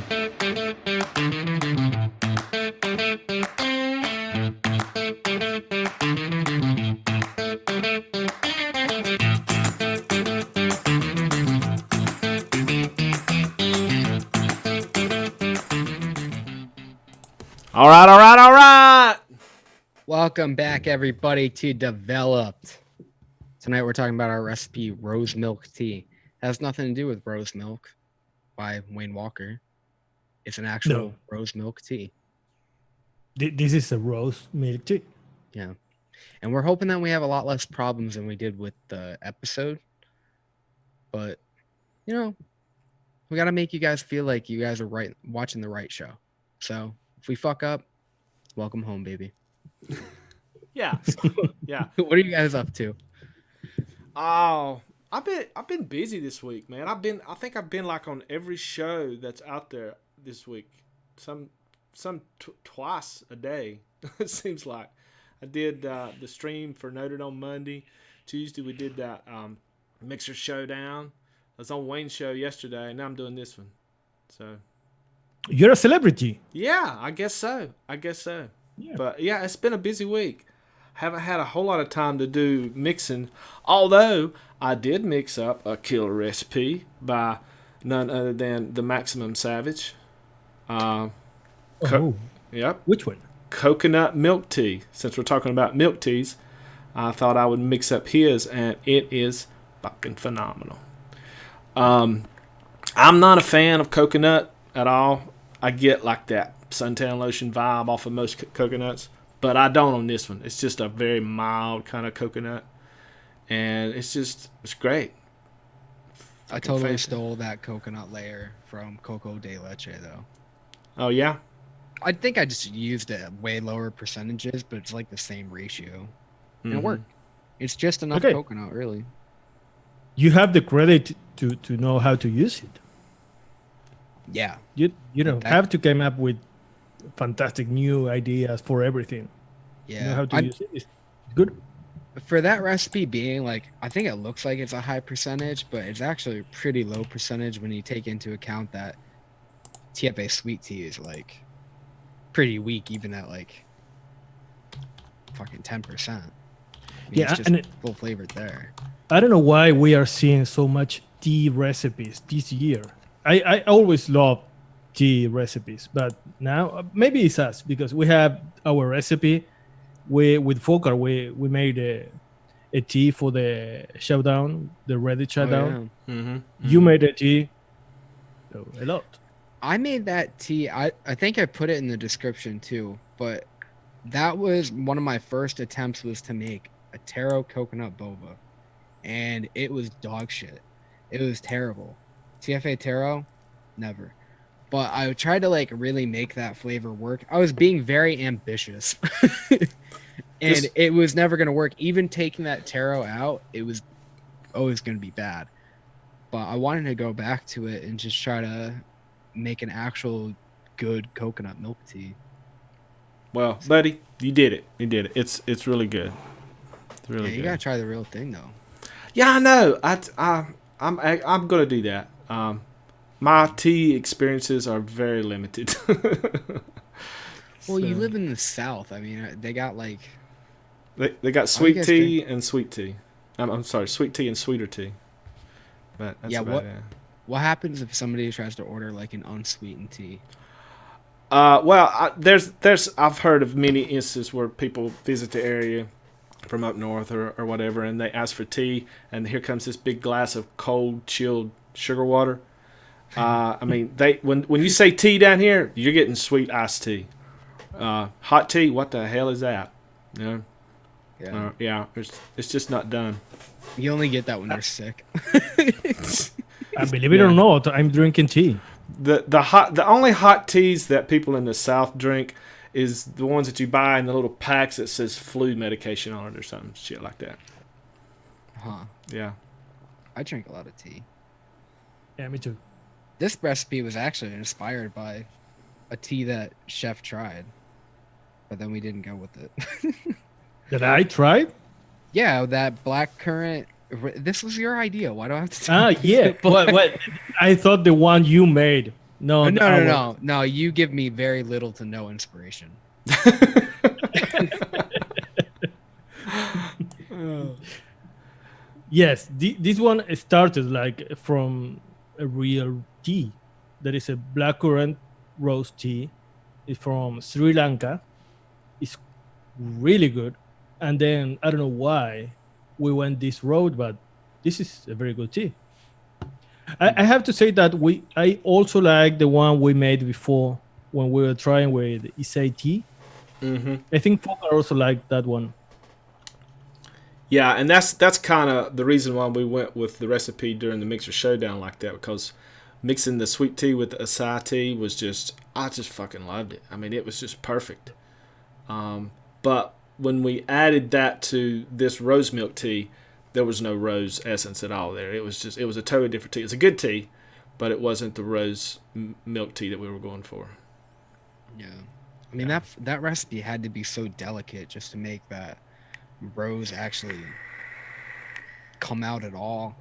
All right, all right, all right. Welcome back, everybody, to Developed. Tonight we're talking about our recipe, rose milk tea. It has nothing to do with rose milk by Wayne Walker. It's an actual rose milk tea. This is a rose milk tea. Yeah. And we're hoping that we have a lot less problems than we did with the episode. But, you know, we got to make you guys feel like you guys are watching the right show. So if we fuck up, welcome home, baby. Yeah, yeah. What are you guys up to? Oh, I've been busy this week, man. I think I've been like on every show that's out there this week. Twice a day. It seems like I did the stream for Noted on Monday. Tuesday we did that Mixer Showdown. I was on Wayne's show yesterday, and now I'm doing this one. So you're a celebrity. Yeah, I guess so. Yeah. But yeah, it's been a busy week. Haven't had a whole lot of time to do mixing, although I did mix up a killer recipe by none other than the Maximum Savage. Yep. Which one? Coconut milk tea. Since we're talking about milk teas, I thought I would mix up his, and it is fucking phenomenal. I'm not a fan of coconut at all. I get like that suntan lotion vibe off of most coconuts, but I don't on this one. It's just a very mild kind of coconut, and it's great. I totally stole that coconut layer from Coco de Leche, though. Oh, yeah? I think I just used it at way lower percentages, but it's like the same ratio. And it worked. It's just enough coconut, really. You have the credit to know how to use it. Yeah. You have to come up with fantastic new ideas for everything. Yeah. You know how to use it. It's good. For that recipe being like, I think it looks like it's a high percentage, but it's actually a pretty low percentage when you take into account that TFA sweet tea is like pretty weak, even at like fucking 10%. I mean, yeah, it's just full flavored there. I don't know why we are seeing so much tea recipes this year. I always love tea recipes, but now maybe it's us because we have our recipe. With Folkart, we made a tea for the showdown, the Reddit showdown. Yeah. Mm-hmm. You made a tea, so a lot. I made that tea. I think I put it in the description too, but that was one of my first attempts was to make a taro coconut boba, and it was dog shit. It was terrible. TFA taro, never. But I tried to like really make that flavor work. I was being very ambitious. And it was never going to work. Even taking that taro out, it was always going to be bad. But I wanted to go back to it and just try to make an actual good coconut milk tea. Well, buddy, you did it. It's really good. It's really good. You gotta try the real thing though. Yeah, I know. I'm gonna do that. My tea experiences are very limited. Well, you live in the South. I mean, they got like they got sweet tea and sweet tea. I'm sorry, sweet tea and sweeter tea. But that's about it. What happens if somebody tries to order like an unsweetened tea? There's I've heard of many instances where people visit the area from up north or whatever, and they ask for tea, and here comes this big glass of cold, chilled sugar water. I mean, when you say tea down here, you're getting sweet iced tea. Hot tea, what the hell is that? You know? Yeah. It's just not done. You only get that when you're sick. Believe it or not, I'm drinking tea. The only hot teas that people in the South drink is the ones that you buy in the little packs that says flu medication on it or something shit like that. Huh. Yeah. I drink a lot of tea. Yeah, me too. This recipe was actually inspired by a tea that Chef tried, but then we didn't go with it. That I tried? Yeah, that black currant. This was your idea. Why do I have to tell you? Yeah. What? I thought the one you made not No, no, our. no, no. You give me very little to no inspiration. Yes, this one started like from a real tea. There is a blackcurrant rose tea. It's from Sri Lanka. It's really good. And then I don't know why we went this road, but this is a very good tea. I have to say that I also like the one we made before when we were trying with Isai tea. Mm-hmm. I think Folkart also liked that one. Yeah, and that's kind of the reason why we went with the recipe during the mixer showdown like that, because mixing the sweet tea with the acai tea was just, I just fucking loved it. I mean, it was just perfect. But when we added that to this rose milk tea, there was no rose essence at all there. It was a totally different tea. It's a good tea, but it wasn't the rose milk tea that we were going for. Yeah. I mean, that recipe had to be so delicate just to make that rose actually come out at all.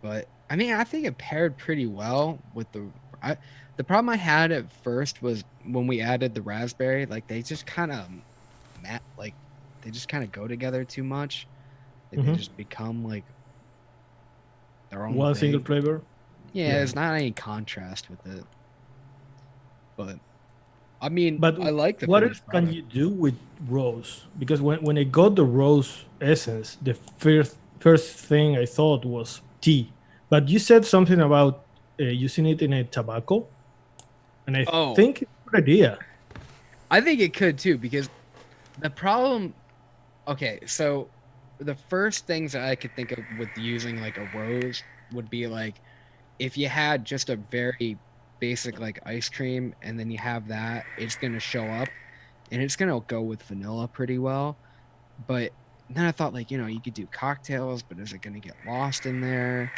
But I mean, I think it paired pretty well with the problem I had at first was when we added the raspberry, like they just kind of like they just kind of go together too much. Like they Mhm. just become like their own One single thing. flavor. Yeah, Yeah. there's not any contrast with it. But I mean, But I like the what else finished can product. you do with rose? Because when I got the rose essence, the first thing I thought was tea. But you said something about using it in a tobacco, and I Oh, think it's a good idea. I think it could too because the problem. Okay, so the first things that I could think of with using like a rose would be like if you had just a very basic like ice cream and then you have that, it's gonna show up and it's gonna go with vanilla pretty well. But then I thought like, you could do cocktails, but is it gonna get lost in there?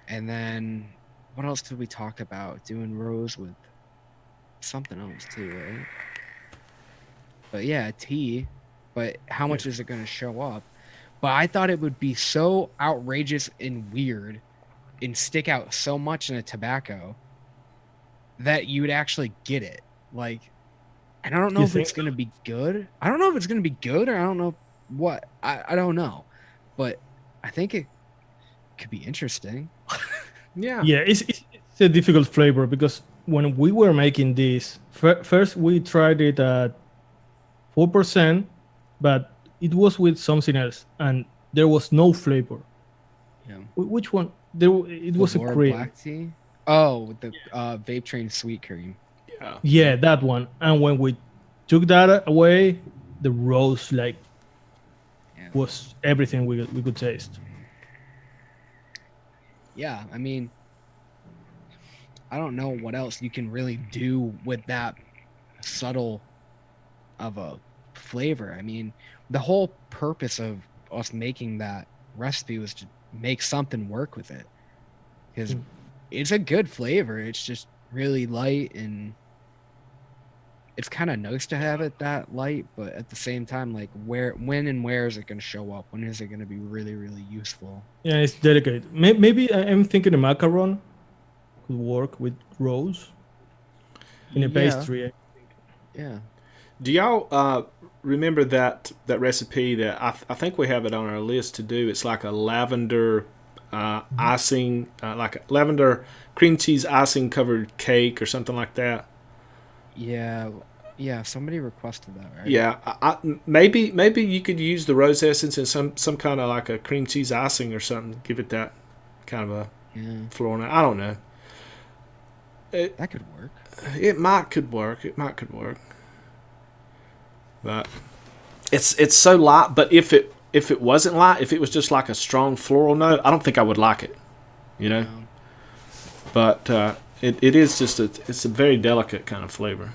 And then what else did we talk about? Doing rose with something else too, right? But yeah, tea. But how Yeah. much is it gonna show up? But I thought it would be so outrageous and weird and stick out so much in a tobacco that you would actually get it. Like, and I don't know You if think it's gonna be good. I don't know if it's gonna be good or I don't know what. I don't know. But I think it could be interesting. Yeah. Yeah, it's a difficult flavor because when we were making this, first we tried it at 4%, but it was with something else, and there was no flavor. Yeah. Which one? It was a Valora cream. black tea. Oh, the vape train sweet cream. Yeah. Yeah, that one. And when we took that away, the rose like Yeah. was everything we could taste. Yeah. I mean, I don't know what else you can really do with that subtle of a flavor. I mean, the whole purpose of us making that recipe was to make something work with it because Mm. it's a good flavor. It's just really light and it's kind of nice to have it that light, but at the same time, like when and where is it going to show up? When is it going to be really, really useful? Yeah, it's delicate. Maybe I'm thinking a macaron could work with rose in a Yeah, pastry. yeah. Do y'all remember that recipe that I think we have it on our list to do? It's like a lavender icing, like a lavender cream cheese icing covered cake or something like that. Yeah, yeah, somebody requested that, right? Yeah, maybe you could use the rose essence and some kind of like a cream cheese icing or something. Give it that kind of a Yeah, floral. I don't know. It that could work. it might could work. It might could work. But it's so light. But if it wasn't light, if it was just like a strong floral note, I don't think I would like it. You know. No. But it is just it's a very delicate kind of flavor.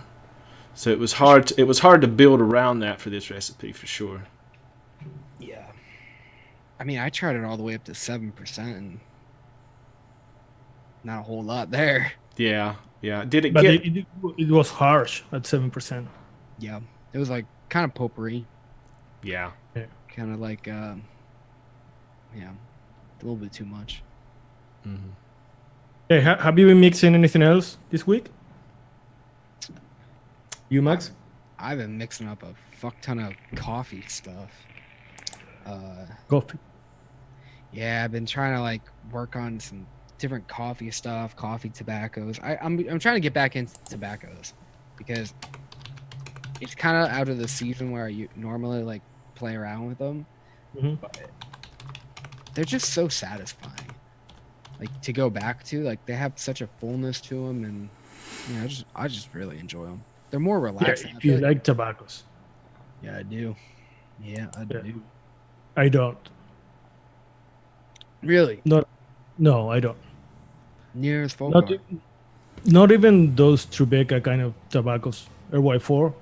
So it was hard to build around that for this recipe for sure. Yeah. I mean, I tried it all the way up to 7% and not a whole lot there. Yeah, yeah. Did it But get? it was harsh at 7%. Yeah. It was like kind of potpourri, Yeah. Yeah. kind of like yeah, a little bit too much. Mm-hmm. Hey, have you been mixing anything else this week? You, Max? I've been mixing up a fuck ton of coffee stuff. Coffee. Yeah, I've been trying to like work on some different coffee stuff, coffee tobaccos. I'm trying to get back into tobaccos because it's kind of out of the season where you normally like play around with them, Mhm. but they're just so satisfying. Like to go back to, like they have such a fullness to them, and you know, I just really enjoy them. They're more Yeah, relaxing. I if you feel like tobaccos. yeah, I do. Yeah, I Yeah. do. I don't. Really, No, I don't. near as Not, Folkart. not even those Tribeca kind of tobaccos. RY4.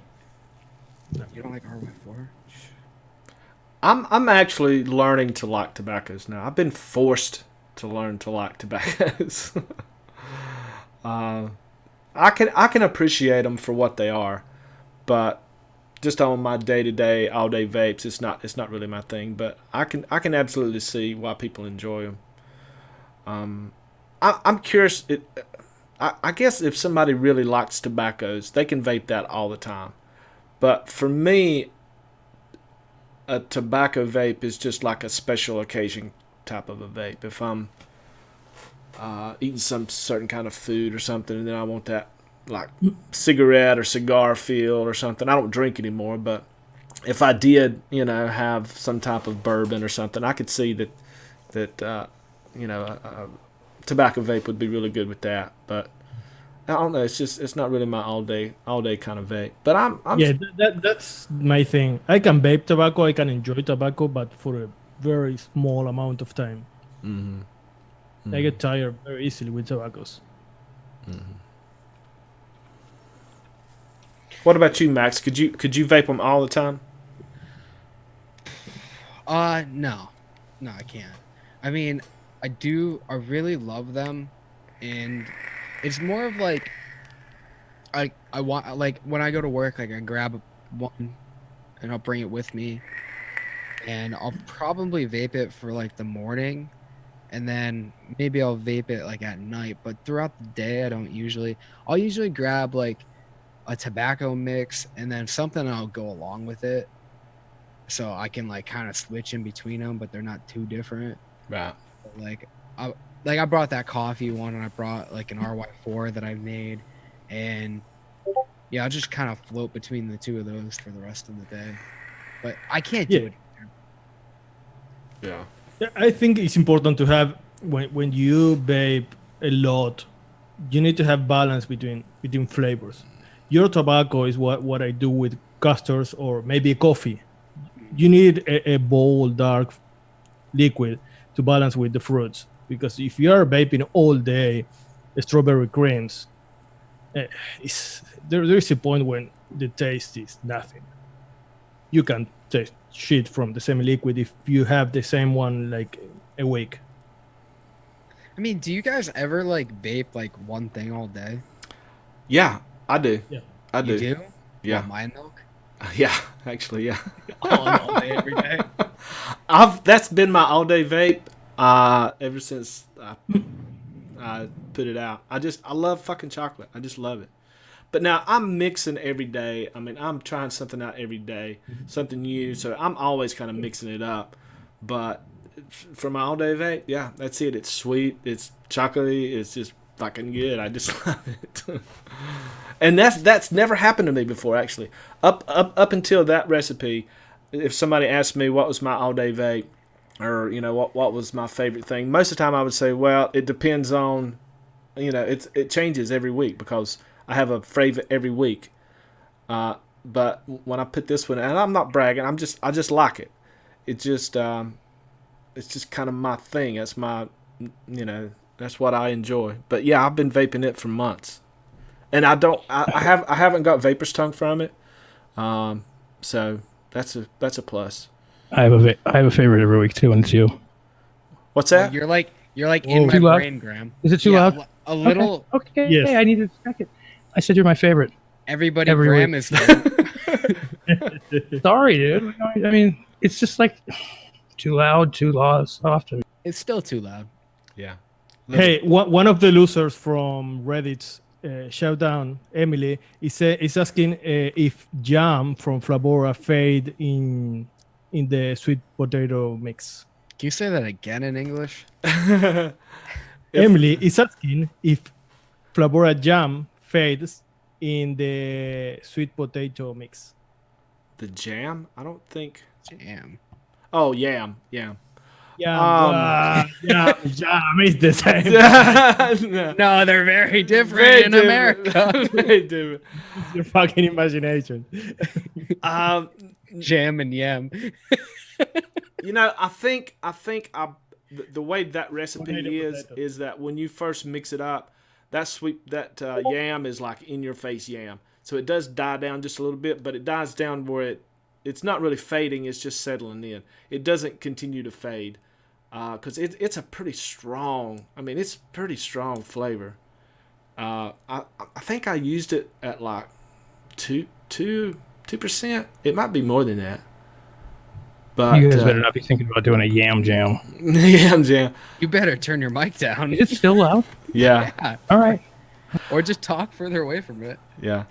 You don't like RY4? I'm actually learning to like tobaccos now. I've been forced to learn to like tobaccos. I can appreciate them for what they are, but just on my day-to-day, all-day vapes, it's not really my thing. But I can absolutely see why people enjoy them. I'm curious. I guess if somebody really likes tobaccos, they can vape that all the time. But for me, a tobacco vape is just like a special occasion type of a vape. If I'm eating some certain kind of food or something, and then I want that like cigarette or cigar feel or something. I don't drink anymore, but if I did, have some type of bourbon or something, I could see that a tobacco vape would be really good with that. But I don't know. It's not really my all day kind of vape. But I'm Yeah, that's my thing. I can vape tobacco, I can enjoy tobacco, but for a very small amount of time. Mhm. I get tired very easily with tobaccos. What about you, Max? Could you vape them all the time? No, I can't. I mean, I do. I really love them, and it's more of like I want like when I go to work, like I grab one and I'll bring it with me, and I'll probably vape it for like the morning, and then maybe I'll vape it like at night. But throughout the day, I don't usually. I'll usually grab like a tobacco mix and then something I'll go along with it, so I can like kind of switch in between them, but they're not too different. Right. But, I I brought that coffee one, and I brought like an RY4 that I made, and yeah, I'll just kind of float between the two of those for the rest of the day. But I can't Yeah. do it. Yeah. Yeah, I think it's important to have when you vape a lot, you need to have balance between flavors. Your tobacco is what I do with custards or maybe coffee. You need a bold, dark liquid to balance with the fruits. Because if you are vaping all day strawberry creams, there's a point when the taste is nothing. You can taste shit from the same liquid if you have the same one like a week. I mean, do you guys ever like vape like one thing all day? Yeah, I do. Yeah. I You do. do? Yeah. What, mind milk? Yeah, actually, yeah. All day, every day. That's been my all day vape ever since I put it out. I love fucking chocolate. I just love it. But now I'm mixing every day. I mean, I'm trying something out every day, something new. So I'm always kind of mixing it up. But for my all day vape, yeah, that's it. It's sweet. It's chocolatey. It's just fucking good. I just love it. And that's never happened to me before, actually. Up until that recipe, if somebody asked me what was my all day vape, or what was my favorite thing, most of the time I would say, well, it depends on, it changes every week because I have a favorite every week. But when I put this one, and I'm not bragging, I just like it. It's just kind of my thing. That's my, that's what I enjoy. But yeah, I've been vaping it for months, and I haven't got vapor's tongue from it. So that's a plus. I have a favorite every week too, and it's you. What's Oh, that? you're like in Whoa. my Too loud? brain, Graham. Is it too Yeah, loud? a little. Okay. Yes. I need to check it. I said you're my favorite. Everybody, Every Graham week. is here. Sorry, dude. I mean, it's just like too loud, too soft. It's still too loud. Yeah, Hey, one of the losers from Reddit's showdown, Emily, is asking if jam from Flavora fade in the sweet potato mix. Can you say that again in English? Emily is asking if Flavora jam fades in the sweet potato mix. The jam? I don't think. Jam. Oh, yam. Jam is the same. No. No, they're very different Very in different. America. Very different. It's your fucking imagination. Jam and yam. You know, I think the way that recipe Potato, potato. is that when you first mix it up, that yam is like in your face yam. So it does die down just a little bit, but it dies down where it's not really fading. It's just settling in. It doesn't continue to fade because it's a pretty strong. I mean, it's pretty strong flavor. I think I used it at like 2%. It might be more than that. But You guys better not be thinking about doing a yam jam. yam jam. You better turn your mic down. Is it still loud? Yeah. Yeah. All right. Or just talk further away from it. Yeah.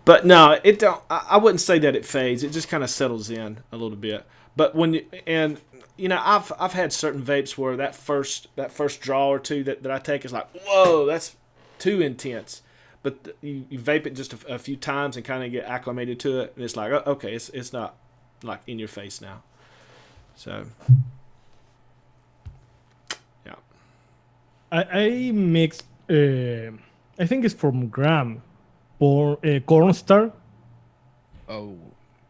But no, it don't. I wouldn't say that it fades. It just kind of settles in a little bit. But when I've had certain vapes where that first draw or two that I take is like, whoa, that's too intense. But you vape it just a few times and kind of get acclimated to it, and it's like, oh, okay, it's not like in your face now. So yeah. I mixed. I think it's from Graham. Cornstar. Oh,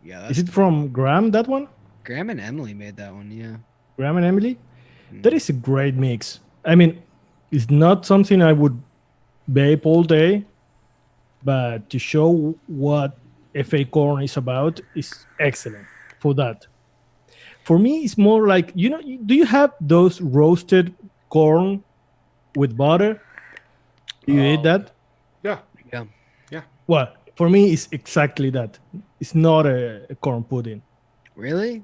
yeah. Is it from Graham, that one? Graham and Emily made that one, yeah. Graham and Emily? That is a great mix. I mean, it's not something I would vape all day, but to show what FA corn is about is excellent for that. For me, it's more like, do you have those roasted corn with butter? Do you eat that? Yeah. Yeah. Well, for me, it's exactly that. It's not a corn pudding. Really?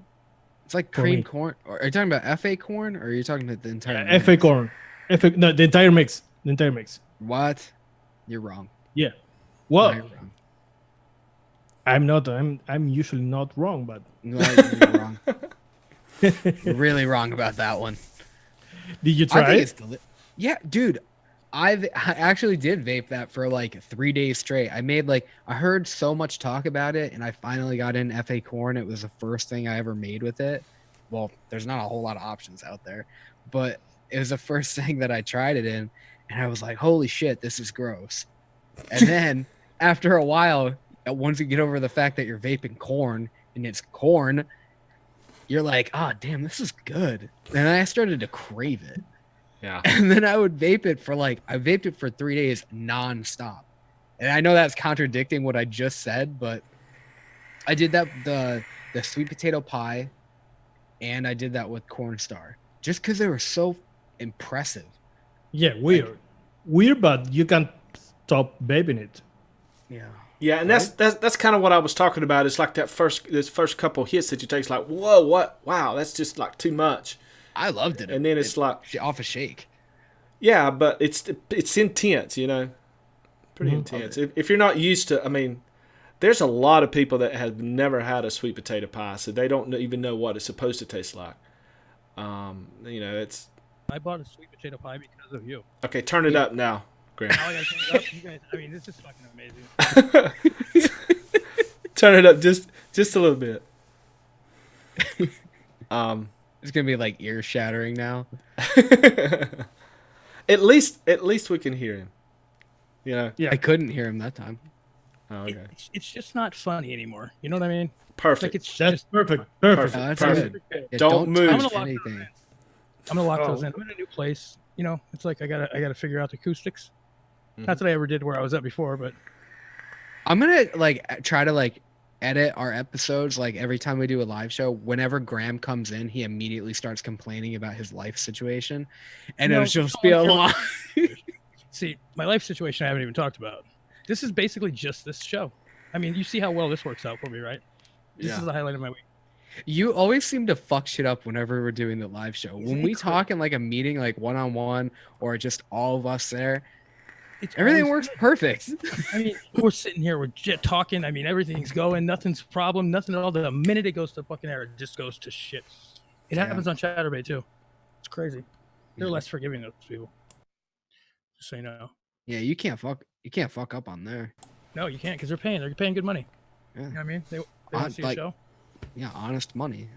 It's like For cream me. corn. Are you talking about FA corn or are you talking about the entire FA mix? corn. No, the entire mix. The entire mix. What? You're wrong. Yeah. No, Well, you're wrong. I'm not. I'm usually not wrong, but No, you're wrong. You're really wrong about that one. did you I try think it? it's yeah, dude. I actually did vape that for like 3 days straight. I heard so much talk about it, and I finally got in FA corn. It was the first thing I ever made with it. Well, there's not a whole lot of options out there, but it was the first thing that I tried it in, and I was like, "Holy shit, this is gross." And then after a while, once you get over the fact that you're vaping corn and it's corn, you're like, "Ah, damn, this is good." And I started to crave it. Yeah. And then I would vape it I vaped it for 3 days nonstop. And I know that's contradicting what I just said, but I did that the sweet potato pie, and I did that with cornstar just because they were so impressive. Yeah, weird, but you can't stop vaping it. Yeah. Yeah, and that's kind of what I was talking about. It's like this first couple hits that you take. It's like, whoa, what? Wow, that's just like too much. I loved it. And then it's like, off a shake. yeah, but it's intense, pretty Mhm. intense. If you're not used to, I mean, there's a lot of people that have never had a sweet potato pie, so they don't even know what it's supposed to taste like. It's I bought a sweet potato pie because of you. okay. Turn it up now, Graham. Now I gotta turn it up. You guys, I mean, this is fucking amazing. Turn it up just a little bit. It's gonna be like ear shattering now. At least we can hear him. Yeah. I couldn't hear him that time. Oh, okay. It's just not funny anymore. You know what I mean? Perfect. Like it's That's just. perfect. Perfect. No, that's Perfect. good. Yeah, Don't move. I'm touch gonna lock anything. those in. I'm gonna lock Oh. those in. I'm in a new place. It's like I gotta figure out the acoustics. Mhm. Not that I ever did where I was at before, but I'm gonna try to edit our episodes every time we do a live show. Whenever Graham comes in, he immediately starts complaining about his life situation, and No, it'll just don't be a care. lot. see, my life situation I haven't even talked about. This is basically just this show. I mean, you see how well this works out for me, right? This Yeah. is the highlight of my week. You always seem to fuck shit up whenever we're doing the live show. When we talk in like a meeting, like one-on-one, or just all of us there, everything works perfect. I mean, we're sitting here, we're talking. I mean, everything's going, nothing's a problem, nothing at all. The minute it goes to fucking error, it just goes to shit. It happens on Chatterbait too. It's crazy. They're less forgiving those people. Just so you know. Yeah, you can't fuck up on there. No, you can't because they're paying good money. Yeah. You know what I mean? They want to see a show. Yeah, honest money,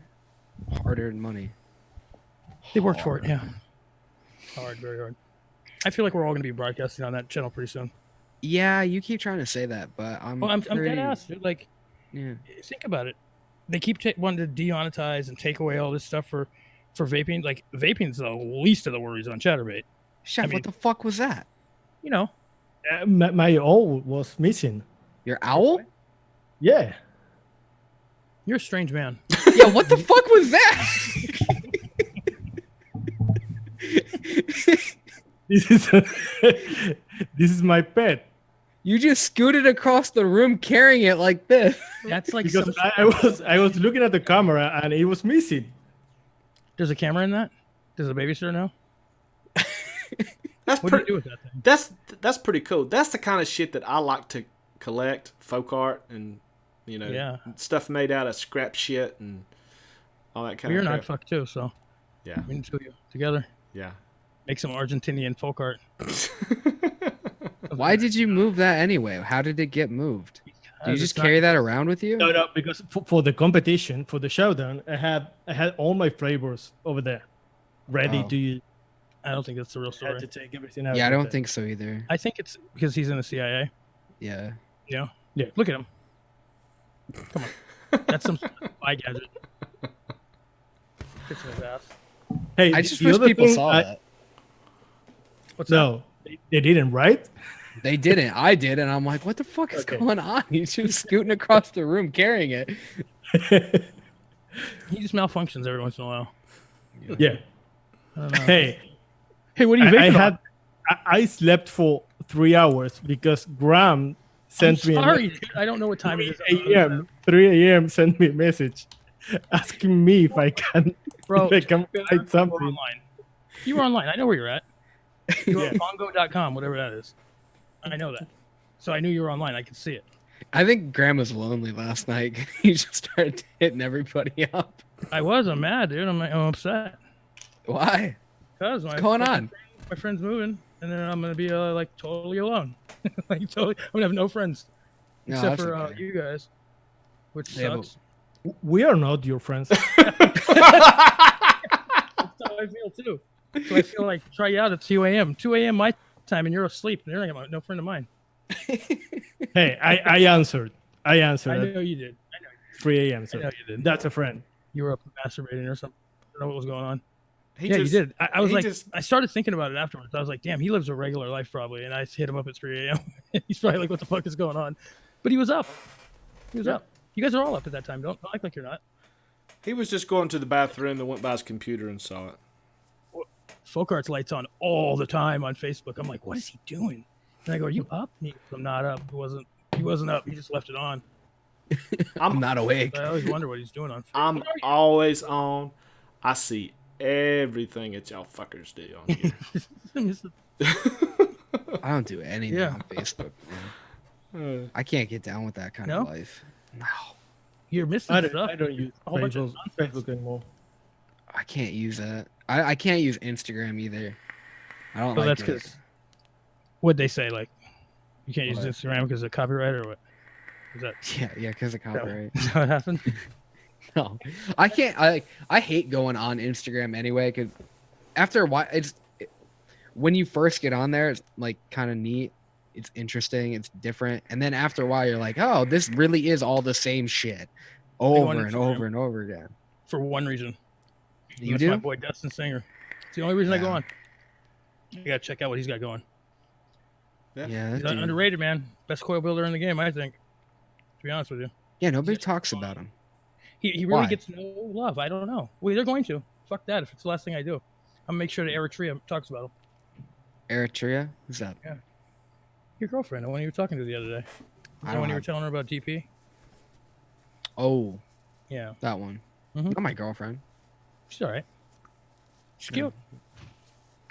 hard-earned money. They worked for it. Yeah. Hard, very hard. I feel like we're all going to be broadcasting on that channel pretty soon. Yeah, you keep trying to say that, but I'm dead ass, dude. Like, yeah. Think about it. They keep wanting to demonetize and take away all this stuff for vaping. Like, vaping's the least of the worries on Chatterbait. Chef, what the fuck was that? You know, my owl was missing. Your owl? Yeah. You're a strange man. Yeah, what the fuck was that? This is my pet. You just scooted across the room carrying it like this. That's like Because I was looking at the camera and it was missing. There's a camera in that? Does the babysitter know? That's what do you do with that thing? That's pretty cool. That's the kind of shit that I like to collect, folk art, and stuff made out of scrap shit and all that kind of You're crap. not fucked too, so yeah, we need to do together. Yeah, make some Argentinian folk art. Why did you move that anyway? How did it get moved? Do you just carry that around with you? No, because for the competition, for the showdown, I had all my flavors over there, ready to use. I don't think that's the real story. I had to take everything out. Yeah, I don't think so either. I think it's because he's in the CIA. Yeah. Yeah. Yeah. Look at him. Come on. That's some spy gadget. Fixing his ass. Hey, I just wish people saw that. What's that? No, they didn't, right? They didn't. I did, and I'm like, what the fuck is going on? He's just scooting across the room carrying it. He just malfunctions every once in a while. Yeah. I don't know. Hey, what are you vaping on? I slept for 3 hours because Graham sent me. Sorry, dude. I don't know what time it is. 3 a.m. sent me a message asking me if I can. Bro, if I can write something. Online. You were online. I know where you're at. You're at bongo.com, whatever that is. I know that. So I knew you were online. I could see it. I think Graham was lonely last night. He just started hitting everybody up. I'm mad, dude. I'm upset. Why? Because what's going on? My friend's moving, and then I'm gonna be like totally alone. I'm gonna have no friends except for you guys, which sucks. We are not your friends. That's how I feel too. So I feel like try you out at 2 a.m. 2 a.m. my time, and you're asleep, and you're like no friend of mine. Hey, I answered. I know you did. 3 a.m. So I know you did. That's a friend. You were up masturbating or something. I don't know what was going on. you did. I was like, I started thinking about it afterwards. I was like, damn, he lives a regular life probably. And I hit him up at 3 a.m. He's probably like, what the fuck is going on? But he was up. Up. You guys are all up at that time. Don't act like you're not. He was just going to the bathroom and went by his computer and saw it. Folkart's lights on all the time on Facebook. I'm like, what is he doing? And I go, are you up? And he goes, I'm not up. He wasn't up. He just left it on. I'm not awake. I always wonder what he's doing on Facebook. I'm always on. I see everything that y'all fuckers do on here. I don't do anything on Facebook, man. I can't get down with that kind of life. No. You're missing stuff. I don't use Facebook anymore. I can't use that. I can't use Instagram either. I don't like that's it. because what'd they say? Like you can't use Instagram because of copyright or what? Is that Yeah, because of copyright. Is that what happened? No, I can't. I hate going on Instagram anyway. Because after a while, when you first get on there, it's like kind of neat. It's interesting. It's different. And then after a while, you're like, oh, this really is all the same shit over and over and over again. For one reason. You That's do? my boy Dustin Singer. It's the only reason I go on. You gotta check out what he's got going. Yeah, he's underrated, man. Best coil builder in the game, I think. To be honest with you. Yeah, nobody talks about him. He really gets no love. I don't know. Well, they're going to. Fuck that. If it's the last thing I do, I'm gonna make sure that Eritrea talks about him. Eritrea? Who's that? Yeah. Your girlfriend, the one you were talking to the other day. The one you were telling her about DP? Oh. Yeah. That one. Not my girlfriend. She's all right. She's cute.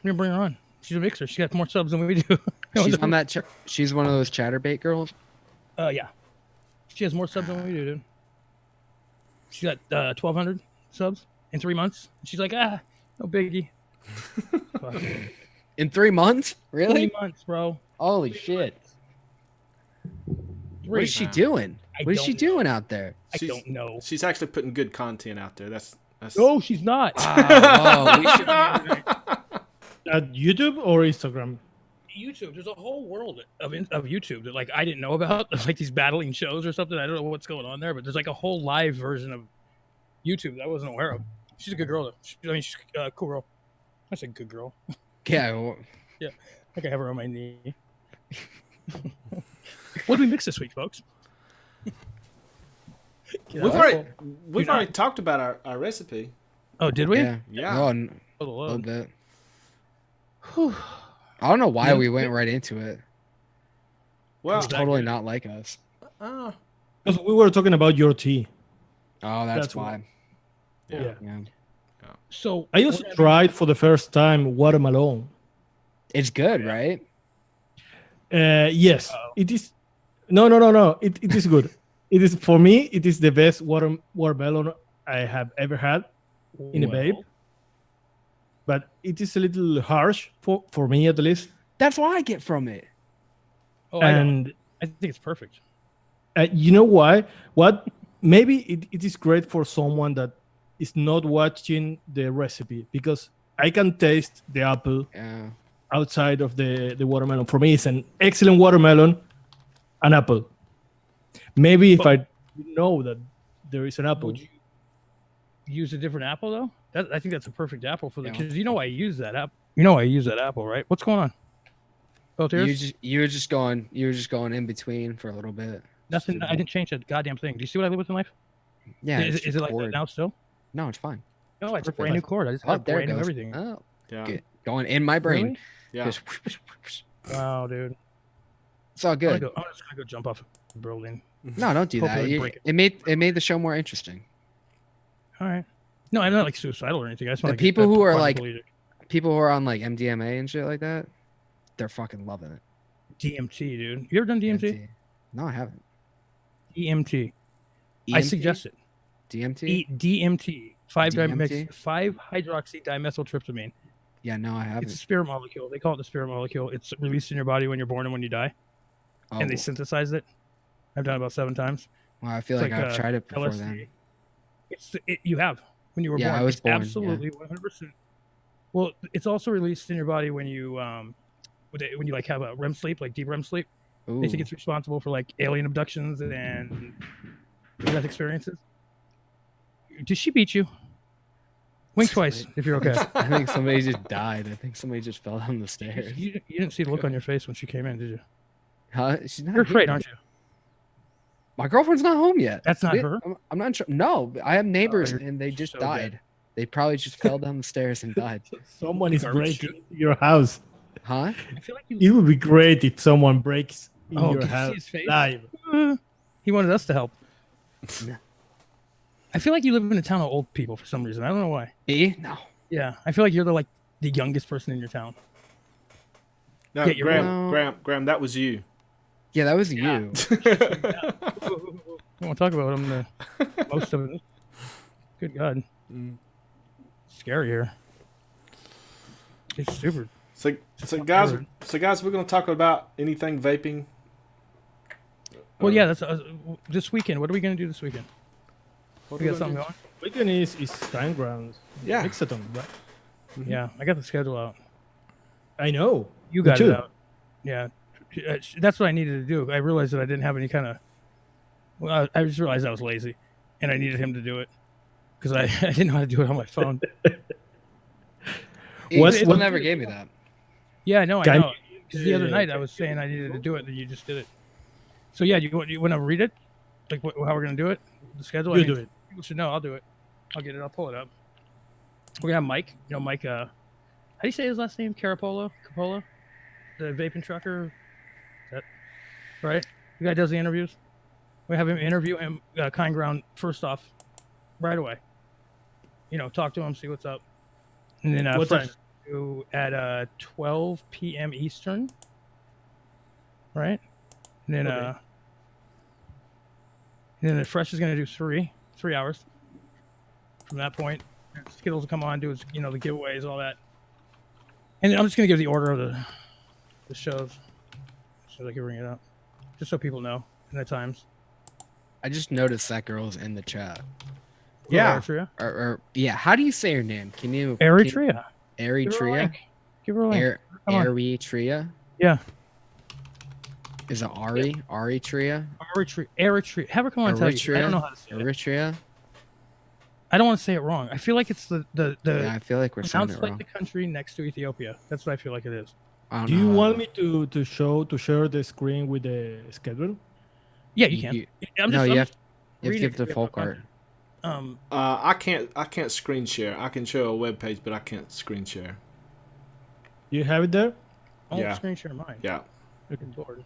We're gonna bring her on. She's a mixer. She got more subs than we do. She's on that. She's one of those chatterbait girls. Yeah. She has more subs than we do, dude. She got 1,200 subs in 3 months. She's like, no biggie. Fuck. In 3 months? Really? 3 months, bro. Holy shit! What is she Wow. doing? What is she doing out there? I don't know. She's actually putting good content out there. That's No, she's not. Oh, we should. At YouTube or Instagram? YouTube. There's a whole world of YouTube that like I didn't know about. Like these battling shows or something. I don't know what's going on there, but there's like a whole live version of YouTube that I wasn't aware of. She's a good girl though. She's a cool girl. I said good girl. Yeah. Well, I can have her on my knee. What do we mix this week, folks? We've already talked about our recipe. Oh, did we? Yeah. Oh, a Oh, little bit. I don't know why we went right into it. Well, It's totally not like us. Because we were talking about your tea. Oh, that's That's why. Yeah. Yeah. So I also tried for the first time watermelon. It's good, right? Yes, it is. No. It is good. It is for me. It is the best watermelon I have ever had in a babe. But it is a little harsh for me at least. That's what I get from it. Oh, And I think it's perfect. you know why? What? Maybe it is great for someone that is not watching the recipe because I can taste the apple Yeah. outside of the watermelon. For me, it's an excellent watermelon, an apple. Maybe if I know that there is an apple. Would you use a different apple though? I think that's a perfect apple for the because you know I use that app. You know I use that apple, right? What's going on? Both ears? You were just going in between for a little bit. Nothing. I didn't change that goddamn thing. Do you see what I live with in life? Yeah. Is it like that cord. now still? No, it's fine. No, it's a Perfect. brand new cord. I just Oh, have there it brand new goes. everything. Oh, yeah. good. Going in my brain. Really? Yeah. Just Wow, dude. It's all I'm good. just gonna go jump off a building. No, don't do Hopefully that. break it. It made the show more interesting. All right. No, I'm not like suicidal or anything. I just want The people who are like quadriplegic. people who are on like MDMA and shit like that, they're fucking loving it. DMT, dude. You ever done DMT? No, I haven't. DMT. I suggest it. DMT. DMT. 5 DMT? 5-hydroxydimethyltryptamine. Yeah, no, I It's a haven't. spirit molecule. They call it the spirit molecule. It's released in your body when you're born and when you die, and they Oh, synthesize it. I've done it about 7 times. well, I feel It's like I've tried it before LSD. then. You have when you were Yeah, born. I was It's born, yeah. absolutely 100%. Well, it's also released in your body when you when you like have a REM sleep, like deep REM sleep. Ooh. They think it's responsible for like alien abductions and death experiences. Did she beat you? Wink twice if you're okay. I think somebody just died. I think somebody just fell down the stairs. You didn't see the look on your face when she came in, did you? Huh? She's not You're afraid, here. aren't you? My girlfriend's not home yet. That's not her? I'm not sure. No, I have neighbors you're and they just so died. dead. They probably just fell down the stairs and died. Someone is Garbage breaking into your house. Huh? I feel like you. It would be great if someone breaks in Oh, your can you see house his face? live. He wanted us to help. No. I feel like you live in a town of old people for some reason. I don't know why. Me? No. Yeah, I feel like you're the youngest person in your town. No, Yeah, you're Graham, that was you. Yeah, that was Yeah. you. I won't talk about him. Most of it. Good God, scary here. It's super. So guys, we're gonna talk about anything vaping. Well, yeah, that's this weekend. What are we gonna do this weekend? What We are got something gonna going? Weekend is time grounds. Yeah. Mixathon, right? Yeah, I got the schedule out. I know. You Me got too. it out. Yeah, that's what I needed to do. I realized that I didn't have any kind of. Well, I just realized I was lazy, and I needed him to do it because I didn't know how to do it on my phone. What's- People what- never gave me that. Yeah, I know. Can- 'Cause the other night I was saying I needed to do it, and you just did it. So yeah, you want to read it? Like how we're gonna do it? The schedule. You do it. People should know. I'll do it. I'll get it. I'll pull it up. We're gonna have Mike. You know, Mike. How do you say his last name? Carapola? Capola? The vaping trucker. Is that right? The guy does the interviews. We have him interview him. Kind Ground first off, right away. talk to them, see what's up, and then What fresh time? do at 12 p.m. Eastern, right? And then Okay. the fresh is gonna do 3 hours from that point. Skittles will come on, do the giveaways, all that, and then I'm just gonna give the order of the shows so I can bring it up, just so people know in the times. I just noticed that girl's in the chat. Yeah. Eritrea. Or yeah, how do you say her name? Can you? Eritrea. Give her a Eritrea. link. Give her a link. Come on. Eritrea. Yeah. Is it Ari? Eritrea. Eritrea. Have her come on and tell you. I don't know how to say it. Eritrea. I don't want to say it wrong. I feel like it's the Yeah, I feel like we're saying sounds it like wrong. the country next to Ethiopia. That's what I feel like it is. I don't Do you know. want me to share the screen with the schedule? Yeah, you can. You I'm have just to reading give it the to folk you. art. I can't screen share. I can show a web page, but I can't screen share. You have it there. I won't Yeah. screen share mine. Yeah. Looking forward.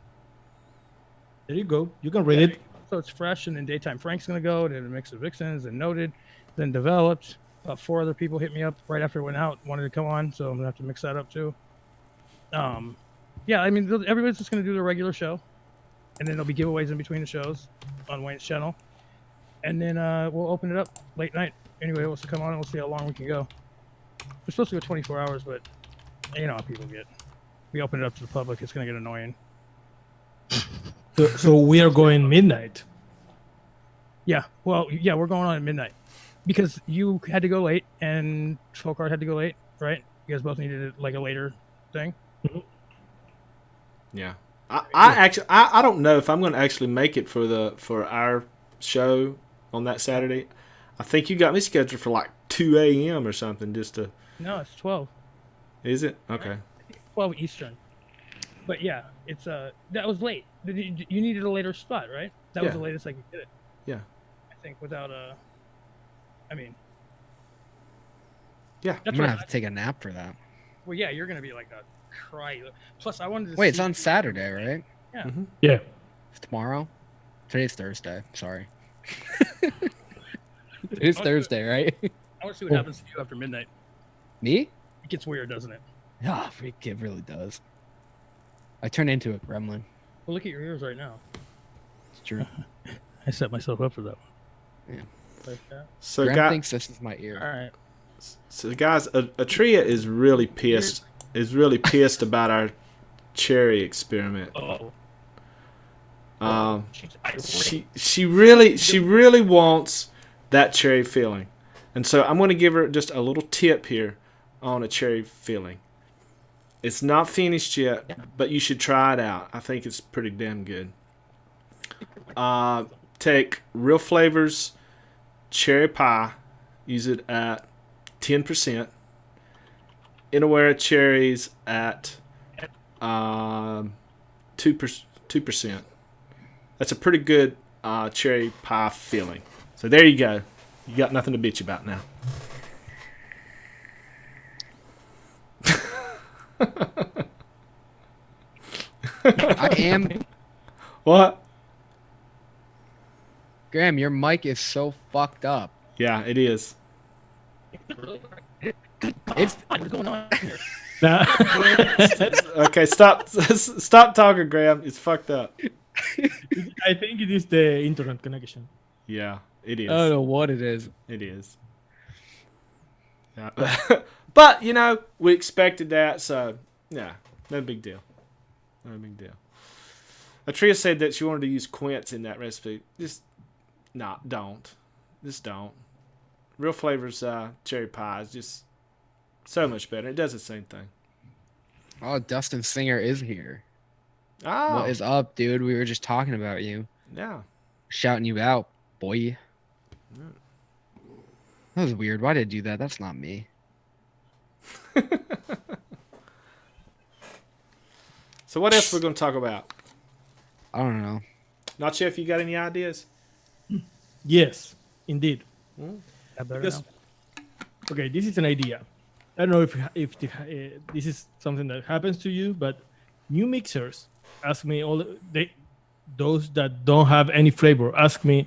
There you go. You can read it. So it's fresh, and then daytime Frank's gonna go. Then a mix of vixens, and noted, then developed. About 4 other people hit me up right after it went out, wanted to come on, so I'm gonna have to mix that up too. Yeah, I mean everybody's just gonna do their regular show, and then there'll be giveaways in between the shows on Wayne's channel, and then we'll open it up late night. Anybody wants to come on, and we'll see how long we can go. We're supposed to go 24 hours, but you know how people get. We open it up to the public, it's gonna get annoying. So we are going midnight. Yeah, well, yeah, we're going on at midnight because you had to go late and Folkart had to go late, right? You guys both needed like a later thing. Yeah. I don't know if I'm going to actually make it for our show on that Saturday. I think you got me scheduled for like 2 a.m. or something just to. No, it's 12. Is it? Okay. 12 Eastern. But yeah, it's that was late. You needed a later spot, right? That was Yeah. the latest I could get it. Yeah. I think without I mean, Yeah. I'm that's gonna right. have to take a nap for that. Well, yeah, you're gonna be like a cry. Plus, I wanted to. Wait, it's see- on Saturday, right? Yeah. Mm-hmm. Yeah. It's tomorrow. Today's Thursday. Sorry. It's Thursday, right? I want to see what happens to you after midnight. Me? It gets weird, doesn't it? Ah, it really does. I turn into a gremlin. Well, look at your ears right now. It's true. I set myself up for that one. Yeah. Like that. So, Graham guys, thinks this is my ear. All right. Atria is really pissed. Is really pissed about our cherry experiment. Oh. She really wants that cherry filling, and so I'm going to give her just a little tip here on a cherry filling. It's not finished yet, but you should try it out. I think it's pretty damn good. Take Real Flavors cherry pie, use it at 10%. Inawera cherries at 2%. That's a pretty good cherry pie filling. So there you go. You got nothing to bitch about now. I am. What? Graham, your mic is so fucked up. Yeah, it is. It's What's going on here? Nah. Okay, stop talking, Graham. It's fucked up. I think it is the internet connection. Yeah, it is. I don't know what it is. It is. Yeah. But, we expected that, so, yeah, no big deal. No big deal. Atria said that she wanted to use quince in that recipe. Just, don't. Just don't. Real Flavors cherry pie is just so much better. It does the same thing. Oh, Dustin Singer is here. Oh, What is up, dude? We were just talking about you. yeah. Shouting you out, boy. That was weird. Why did I do that? That's not me. So what else we're going to talk about? I don't know. Not sure if you got any ideas. Yes, indeed. That better Because, now? okay, this is an idea. I don't know if this is something that happens to you, but new mixers ask me those that don't have any flavor ask me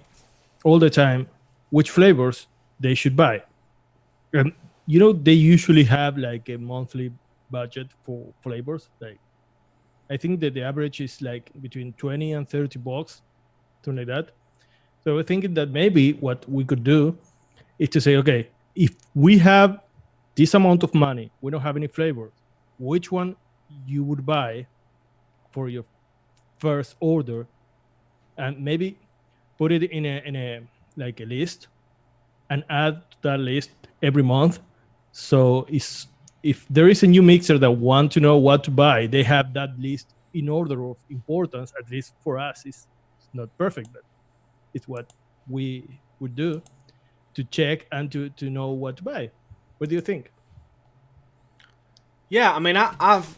all the time which flavors they should buy. And they usually have like a monthly budget for flavors. Like I think that the average is like between 20 and $30, something like that. So we're thinking that maybe what we could do is to say, okay, if we have this amount of money, we don't have any flavors, which one you would buy for your first order, and maybe put it in a like a list and add to that list every month. So if there is a new mixer that want to know what to buy, they have that list in order of importance. At least for us, it's not perfect, but it's what we would do to check and to know what to buy. What do you think? Yeah, I mean, I've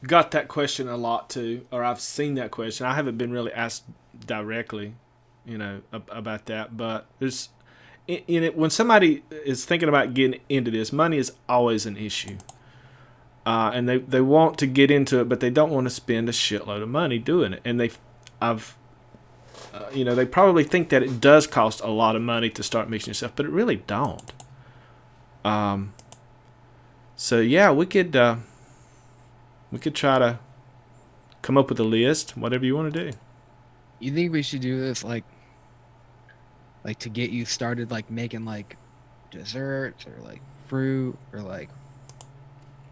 got that question a lot too, or I've seen that question. I haven't been really asked directly, about that. But there's, in it, when somebody is thinking about getting into this, money is always an issue, and they want to get into it, but they don't want to spend a shitload of money doing it, and they probably think that it does cost a lot of money to start mixing yourself, but it really don't. So yeah, we could try to come up with a list, whatever you want to do. You think we should do this like to get you started, like making like desserts or like fruit or like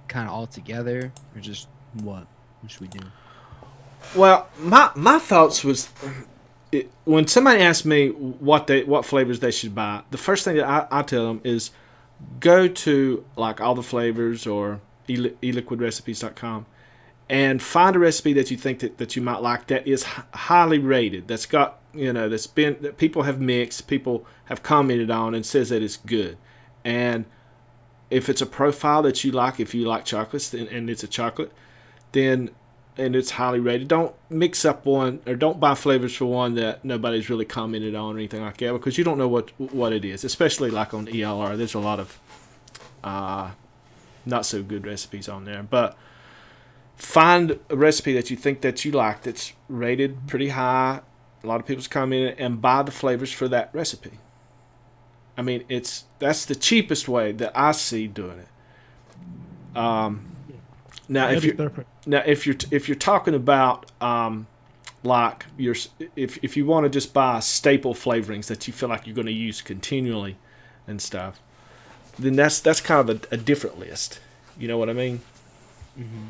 kind of all together, or just what? What should we do? Well, my thoughts was, when somebody asks me what flavors they should buy, the first thing that I tell them is go to like All the Flavors or eliquidrecipes.com and find a recipe that you think that you might like, that is highly rated, that's got, that people have mixed, people have commented on and says that it's good. And if it's a profile that you like, if you like chocolates and it's a chocolate, then, and it's highly rated, don't mix up one, or don't buy flavors for one that nobody's really commented on or anything like that, because you don't know what it is, especially like on ELR. There's a lot of not so good recipes on there. But find a recipe that you think that you like, that's rated pretty high, a lot of people's commented, and buy the flavors for that recipe. I mean, that's the cheapest way that I see doing it. Now, if you're talking about like if you want to just buy staple flavorings that you feel like you're going to use continually and stuff, then that's kind of a different list. You know what I mean? Mm-hmm.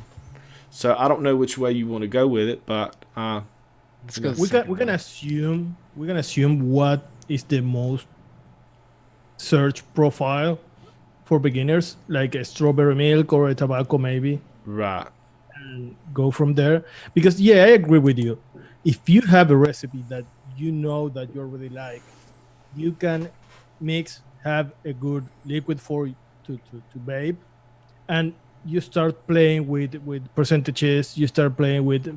So I don't know which way you want to go with it, but Let's go. We're gonna assume what is the most search profile for beginners, like a strawberry milk or a tobacco maybe, right. and go from there. Because I agree with you. If you have a recipe that you know that you already like, you can have a good liquid for to vape, and you start playing with percentages. You start playing with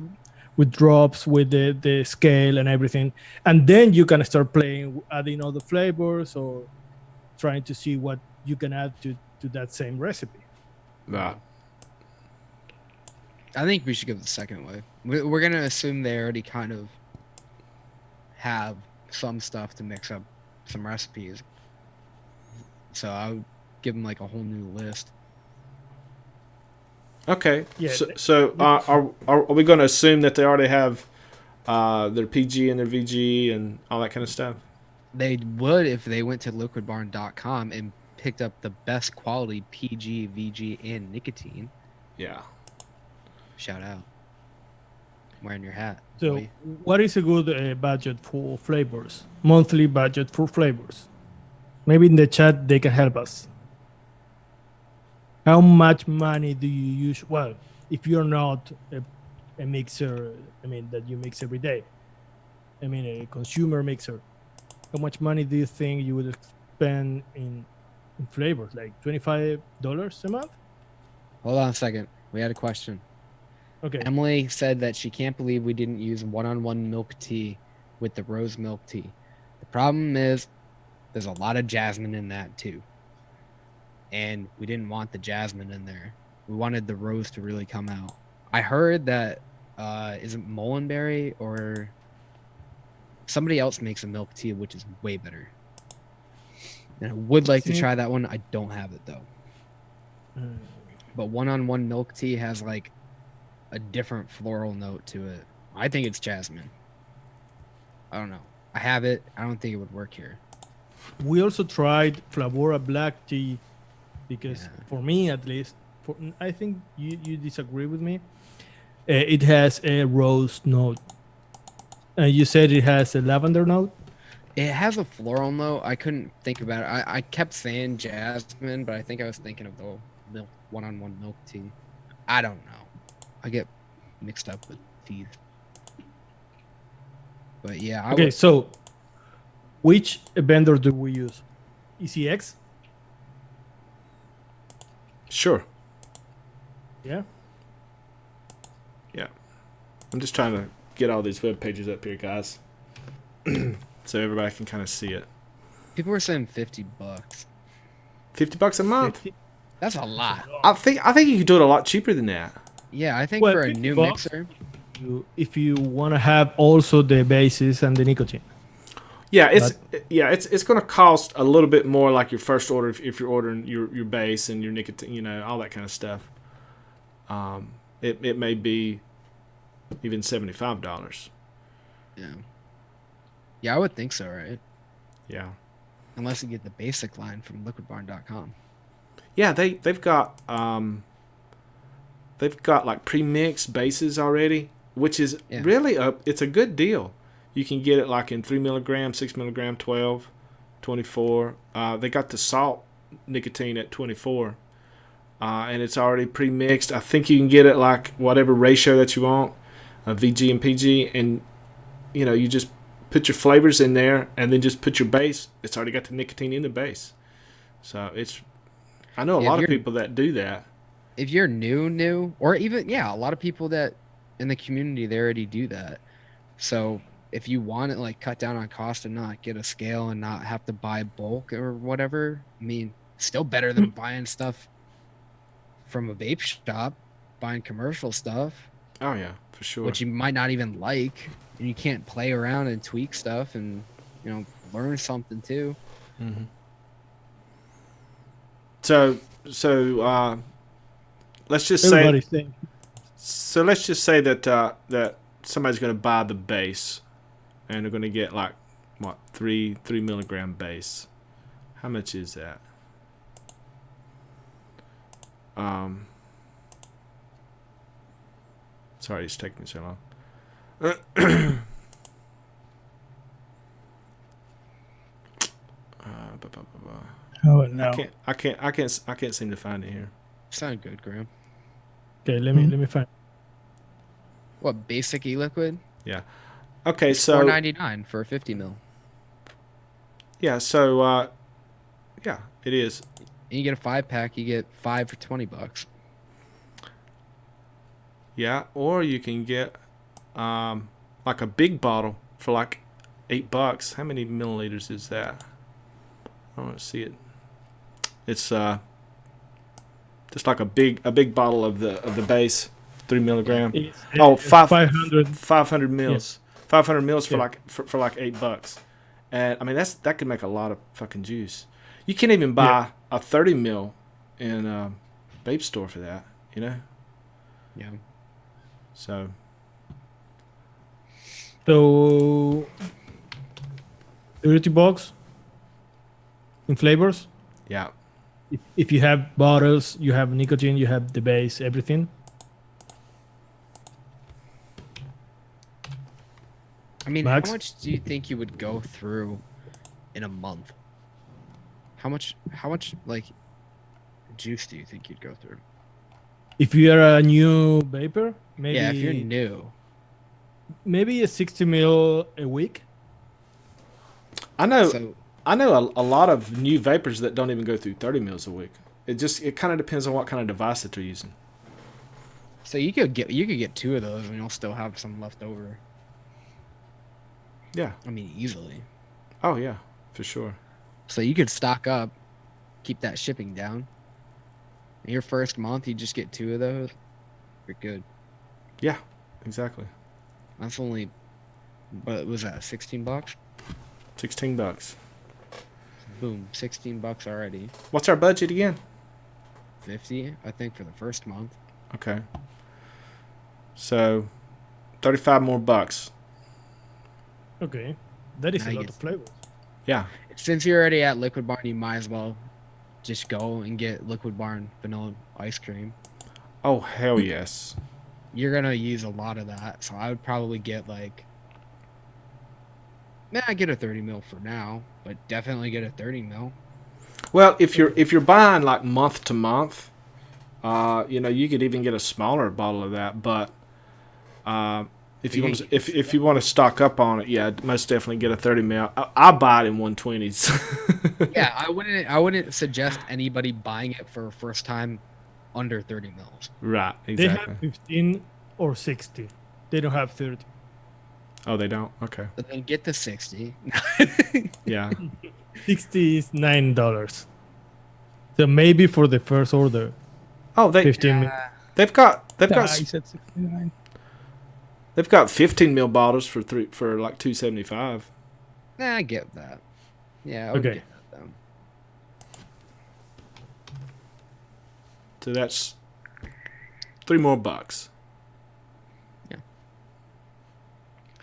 drops, with the scale and everything, and then you can start playing, adding other flavors or trying to see what you can add to that same recipe. Right. I think we should go the second way. We're gonna assume they already kind of have some stuff to mix up some recipes, so I would give them like a whole new list. Okay. Yeah. So are we going to assume that they already have their PG and their VG and all that kind of stuff? They would if they went to liquidbarn.com and picked up the best quality PG, VG, and nicotine. Yeah. Shout out. I'm wearing your hat. So, boy. what is a good budget for flavors? Monthly budget for flavors? Maybe in the chat they can help us. How much money do you use? Well, if you're not a mixer, that you mix every day. A consumer mixer. How much money do you think you would spend in flavors? Like $25 a month? Hold on a second. We had a question. Okay. Emily said that she can't believe we didn't use one-on-one milk tea with the rose milk tea. The problem is there's a lot of jasmine in that too. And we didn't want the jasmine in there. We wanted the rose to really come out. I heard that is it Mullenberry or somebody else makes a milk tea which is way better. And I would like to See? try that one. I don't have it though. Mm. But one-on-one milk tea has like a different floral note to it. I think it's jasmine. I don't know. I have it. I don't think it would work here. We also tried Flavora black tea because Yeah. for me at least, I think you disagree with me. It has a rose note. You said it has a lavender note. It has a floral note. I couldn't think about it. I kept saying jasmine, but I think I was thinking of the milk one-on-one milk tea. I don't know. I get mixed up with teas. But yeah, I Okay, would, so which vendor do we use? ECX? Sure. Yeah. Yeah. I'm just trying to get all these web pages up here, guys, so everybody can kind of see it. people were saying $50. $50 a month. That's a lot. I think you could do it a lot cheaper than that. Yeah, I think Well, for a 50 new bucks. mixer. If you want to have also the bases and the nicotine. Yeah, it's going to cost a little bit more, like your first order if you're ordering your base and your nicotine, all that kind of stuff. It may be even $75. Yeah. Yeah, I would think so, right? Yeah. Unless you get the basic line from liquidbarn.com. Yeah, they've got like pre-mixed bases already, which is really it's a good deal. You can get it like in 3 milligram, 6 milligram, 12, 24. They got the salt nicotine at 24, and it's already pre-mixed. I think you can get it like whatever ratio that you want, VG and PG, and you just put your flavors in there and then just put your base. It's already got the nicotine in the base, so I know a lot of people that do that. If you're new, or even a lot of people that in the community they already do that. So if you want to like cut down on cost and not get a scale and not have to buy bulk or whatever, I mean, still better than buying stuff from a vape shop, buying commercial stuff. Oh yeah, for sure. Which you might not even like, and you can't play around and tweak stuff and learn something too. Mm-hmm. So let's just say. So let's just say that that somebody's going to buy the base, and they're going to get like what 3 milligram base. How much is that? Sorry, it's taking so long. Oh no! I can't seem to find it here. Sound good, Graham. Okay, let me find. What basic e-liquid? Yeah. Okay, so $4.99 for a 50 mil. Yeah, so yeah, it is. And you get a 5-pack, you get 5 for $20. Yeah, or you can get like a big bottle for like $8. How many milliliters is that? I don't want to see it. It's just like a big bottle of the base, 3 milligram. 500 mils. Yeah. 500 mils for like for like $8. And I mean that could make a lot of fucking juice. You can't even buy a 30 mil in a vape store for that, Yeah. So $30 in flavors. Yeah. If you have bottles, you have nicotine, you have the base, everything. I mean, Max? how much do you think you would go through in a month? How much like juice do you think you'd go through? If you are a new vapor, maybe. Yeah, if you're new. Maybe a 60 mil a week. I know a lot of new vapors that don't even go through 30 mils a week. It kind of depends on what kind of device that they're using. So you could get 2 of those and you'll still have some left over. Yeah. I mean, easily. Oh yeah, for sure. So you could stock up, keep that shipping down. In your first month, you just get 2 of those. You're good. Yeah, exactly. That's only, what was that, $16? $16. Boom, $16 already. What's our budget again? 50, I think, for the first month. Okay. So, 35 more bucks. Okay, that is Now a you lot get- of flavors. Yeah. Since you're already at Liquid Barn, you might as well just go and get Liquid Barn vanilla ice cream. Oh, hell yes. You're gonna use a lot of that, so I would probably get like, I get a 30 mil for now, but definitely get a 30 mil. Well, if you're buying like month to month, you could even get a smaller bottle of that. But if you want to, if you want to stock up on it, yeah, most definitely get a 30 mil. I'll buy it in 120s. Yeah, I wouldn't suggest anybody buying it for a first time under 30 mils. Right. They Exactly. have 15 or 60. They don't have 30. Oh, they don't. Okay. But then get the 60. Yeah. 60 is $9. So maybe for the first order, Oh, 15 mil. they've got Nah, you said 69. they've got 15 mil bottles for like $2.75. I get that. Yeah, I would Okay. get that though. So that's $3 more.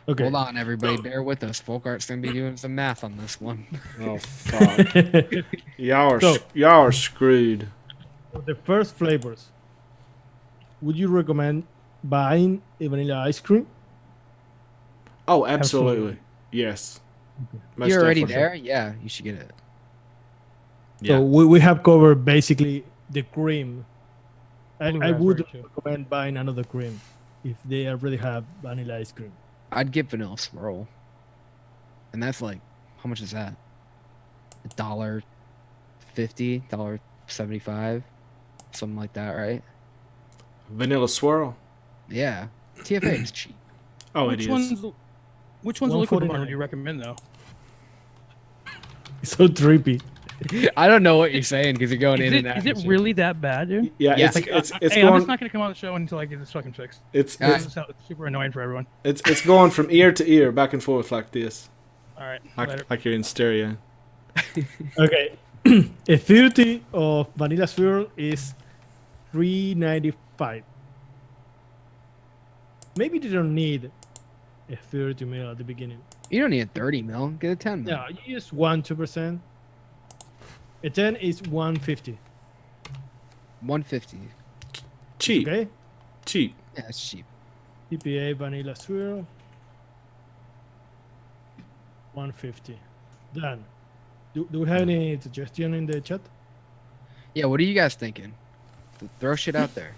Okay. Hold on, everybody. Bear with us. Folkart's going to be doing some math on this one. Oh fuck. y'all So- are screwed. For the first flavors, would you recommend buying a vanilla ice cream? Oh, absolutely. Absolutely. Yes. Most You're already definitely. there? Yeah, you should get it. Yeah. So we have covered basically the cream. I Blueberry would flavor too. recommend buying another cream if they already have vanilla ice cream. I'd get vanilla swirl. And that's like, how much is that? $1.50, $1.75, something like that, right? Vanilla swirl. Yeah. TFA is cheap. Oh, Which it is. Which one's liquid barn $1.49. would you recommend though? It's so trippy. I don't know what you're saying because you're going in and out. Is and it shit. really that bad, dude? Yeah, Yeah. it's Like, it's hey, I'm going just not gonna come on the show until I get this fucking fixed. it's Alright. It's super annoying for everyone. it's going from ear to ear, back and forth like this, All right, later. like you're in stereo. Okay. A 30 of vanilla swirl is $3.95. Maybe they don't need a 30 mil at the beginning. You don't need a 30 mil. Get a 10 mil. No, you use 1-2%. A 10 is $1.50. 150. Cheap, Okay. cheap. Yeah, it's cheap. TPA vanilla swirl. $1.50. Done. Do we have any suggestion in the chat? Yeah, what are you guys thinking? Throw shit out there.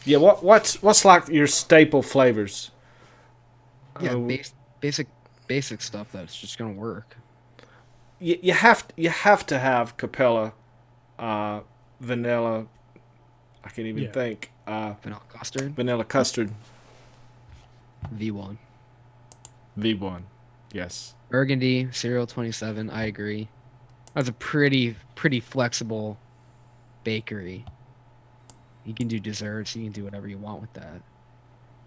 Yeah, what's like your staple flavors? Yeah, Uh, basic stuff that's just gonna work. you have to have Capella, vanilla. I can't even Yeah. think. Vanilla custard, Vanilla custard V1. V1. Yes. Burgundy, cereal 27. I agree. That's a pretty flexible bakery. You can do desserts. You can do whatever you want with that.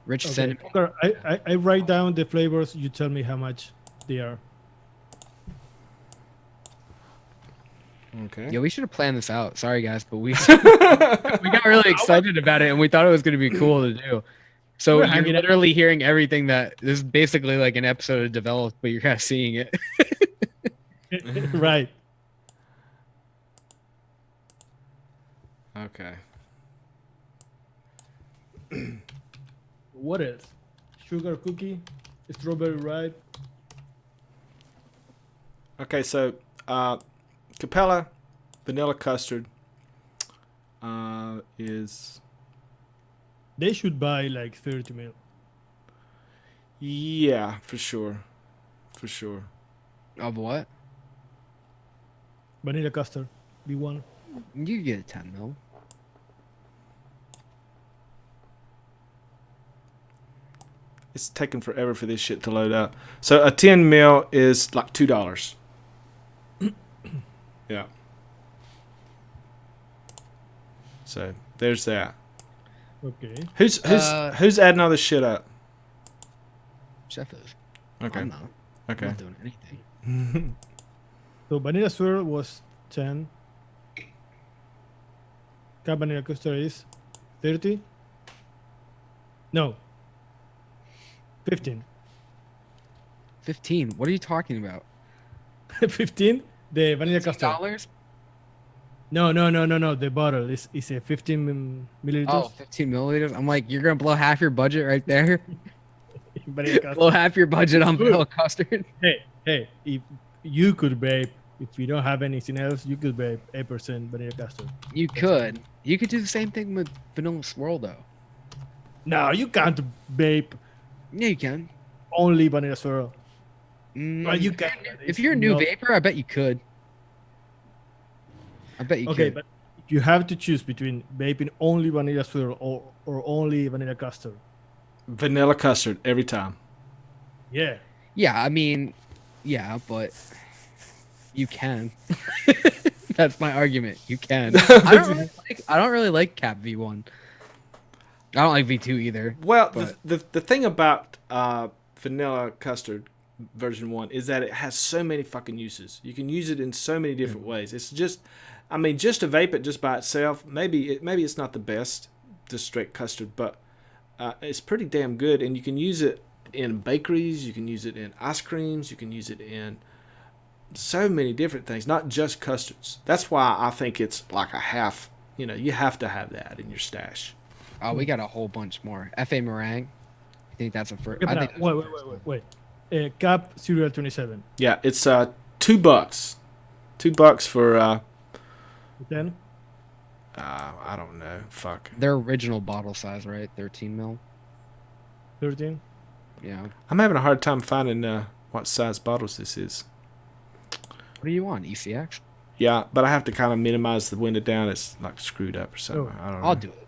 Rich Okay. cinnamon. Folkart, I write down the flavors. You tell me how much they are. Okay. Yeah, we should have planned this out. Sorry, guys, but we got really excited about it, and we thought it was going to be cool to do. So We're you're hanging out. literally hearing everything that this is basically like an episode of Developed, but you're kind of seeing it. Right. Okay. What else? Sugar cookie, strawberry ripe. Okay, so Capella vanilla custard is They should buy like 30 mil. yeah, for sure. For sure. Of what? Vanilla custard, B1. You could get a 10 mil. It's taking forever for this shit to load up. So a 10 mil is like $2. Yeah. So there's that. Okay. Who's adding all this shit up? Chef is. Okay. I'm not Okay. doing anything. So vanilla swirl was 10. Cap vanilla custard is 30. No, 15. 15. What are you talking about? 15. The vanilla custard. $15? No. The bottle is a 15 Oh, milliliters. 15 milliliters. I'm like, you're gonna blow half your budget right there. Vanilla custard. Blow half your budget on Good. vanilla custard. Hey, if you could vape, if you don't have anything else, you could vape 8% vanilla custard. You could. You could do the same thing with vanilla swirl though. No, you can't vape Yeah, you can. only vanilla swirl. Well, you If can. If you're a new not- vapor, I bet you could. I bet you Okay, could. but you have to choose between vaping only vanilla swirl or only vanilla custard. Vanilla custard every time. Yeah. Yeah, I mean, yeah, but you can. That's my argument. You can. I don't really like Cap V1. I don't like V2 either. Well, But- the thing about vanilla custard version 1 is that it has so many fucking uses. You can use it in so many different ways. It's just, I mean, just to vape it just by itself, maybe it's not the best, just straight custard, but it's pretty damn good. And you can use it in bakeries, you can use it in ice creams, you can use it in so many different things, not just custards. That's why I think it's like a half, you have to have that in your stash. Oh, we got a whole bunch more. FA meringue. I think that's a first. Okay, I but think now, that's the first one. wait. Cap cereal 27. Yeah, it's $2. $2 for 10. I don't know. Fuck. Their original bottle size, right? 13 mil. 13. Yeah. I'm having a hard time finding what size bottles this is. What do you want? ECX? Yeah, but I have to kind of minimize the window down. It's like screwed up or something. I don't know. I'll do it.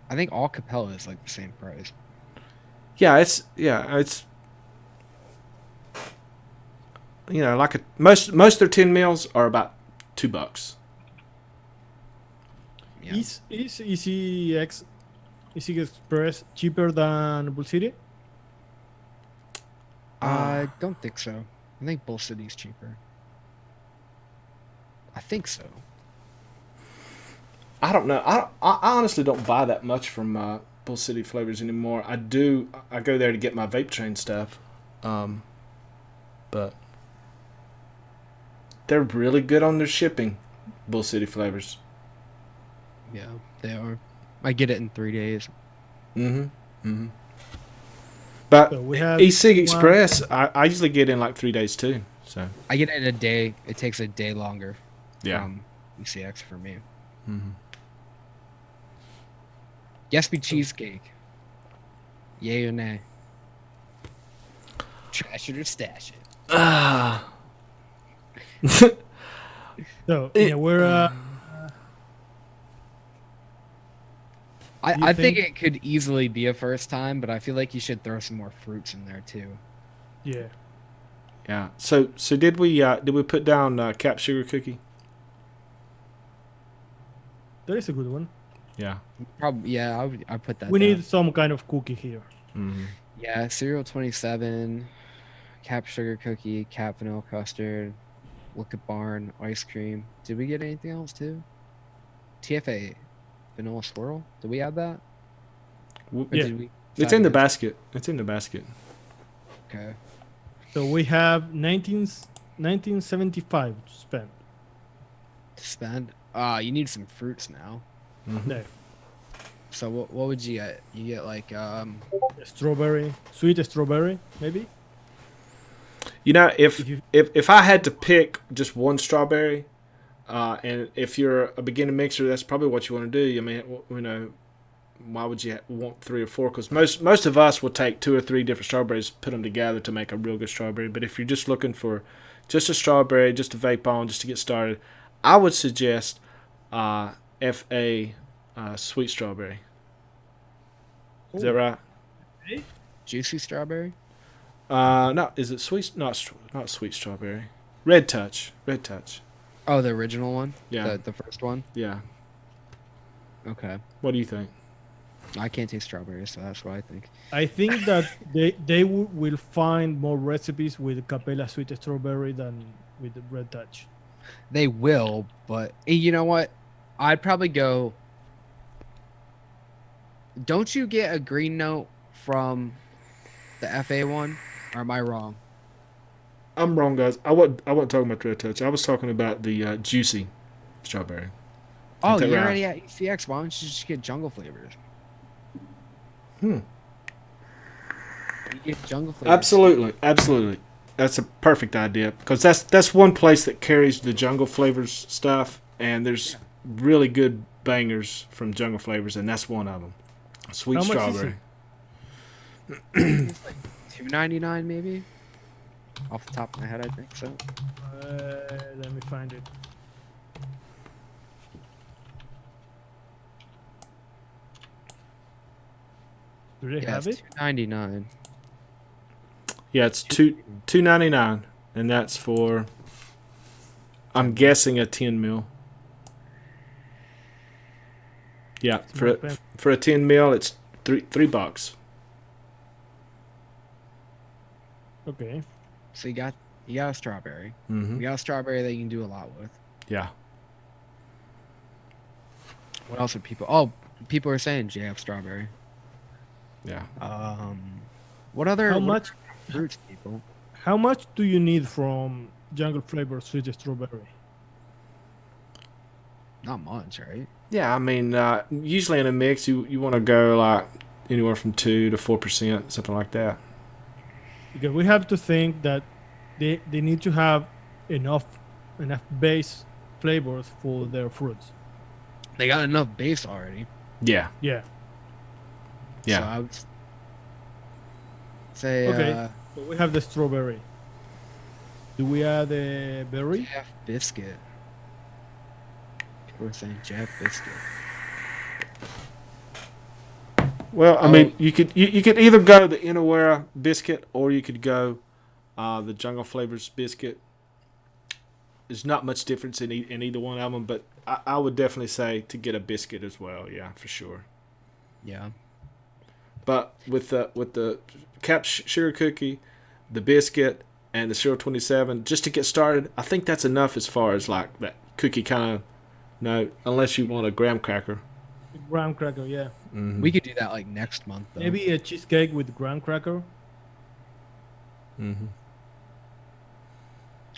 I think all Capella is like the same price. Yeah, it's like most their 10 mils are about $2. Yeah. Is ECX Express cheaper than Bull City? I don't think so. I think Bull City's cheaper. I think so. I don't know. I honestly don't buy that much from Bull City Flavors anymore. I go there to get my vape train stuff, but they're really good on their shipping. Bull City Flavors. Yeah, they are. I get it in 3 days. But So we have EC one- Express, I usually get in like 3 days too. So I get it in a day. It takes a day longer. yeah. From ECX for me. Mm-hmm. Gatsby cheesecake. Yay or nay? Trash it or stash it. So yeah, we're Do you I think think- it could easily be a first time, but I feel like you should throw some more fruits in there too. yeah. Yeah. So did we put down Cap Sugar Cookie? That is a good one. Yeah. Probably, yeah. I put that. We down. need some kind of cookie here. Mm-hmm. Yeah, cereal 27, Cap sugar cookie, Cap vanilla custard, Look at Barn ice cream. Did we get anything else too? TFA vanilla swirl. Did we add that? Or Yeah. did we It's in the basket. It's in the basket. Okay. So we have 1975 to spend. To spend. You need some fruits now. Mm-hmm. No. So what would you get? You get like Strawberry, sweet strawberry, maybe. If you- if I had to pick just one strawberry, and if you're a beginner mixer, that's probably what you want to do. I mean, why would you want 3 or 4? Because most of us will take 2 or 3 different strawberries, put them together to make a real good strawberry. But if you're just looking for just a strawberry, just to vape on, just to get started, I would suggest FA sweet strawberry. Is that right? juicy strawberry. No, is it sweet? Not sweet strawberry. Red Touch. Oh, the original one. Yeah. The first one. Yeah. Okay. What do you think? I can't taste strawberries, so that's what I think. I think that they will find more recipes with Capella sweet strawberry than with the Red Touch. They will, but you know what? I'd probably go. Don't you get a green note from the FA one? Or am I wrong? I'm wrong, guys. I wasn't talking about Red Touch. I was talking about the juicy strawberry. Oh, that you're right? already at ECX. Why don't you just get jungle flavors? Hmm. You get jungle flavors. Absolutely. That's a perfect idea because that's one place that carries the jungle flavors stuff, and there's really good bangers from jungle flavors, and that's one of them. Sweet How much is strawberry. It's like $2.99 maybe. Off the top of my head, I think so. Let me find it. Do they Yeah, have it's it? $2.99. Yeah, it's $2.99, and that's for, I'm guessing, a 10 mil. Yeah, It's more expensive. for a 10 mil, it's $3. Okay. So you got a strawberry. Mm-hmm. You got a strawberry that you can do a lot with. Yeah. What else are people? Oh, people are saying JF strawberry. Yeah. What other How what much? other fruits, people? How much do you need from Jungle Flavor sweet strawberry? Not much, right? Yeah, I mean, usually in a mix, you want to go like anywhere from 2 to 4%, something like that. Because we have to think that they need to have enough base flavors for their fruits. They got enough base already. Yeah. Yeah. So Yeah. I would say Okay. So we have the strawberry. Do we add the berry? JF biscuit. People are saying JF biscuit. Well, I mean, you could either go the Inawera biscuit or you could go the Jungle Flavors biscuit. There's not much difference in either one of them, but I would definitely say to get a biscuit as well. Yeah, for sure. Yeah. But with the capped sugar cookie, the biscuit, and the 027, just to get started, I think that's enough as far as like that cookie kind of note, unless you want a graham cracker. Graham cracker, yeah. Mm-hmm. We could do that like next month though. Maybe a cheesecake with graham cracker. Mm-hmm.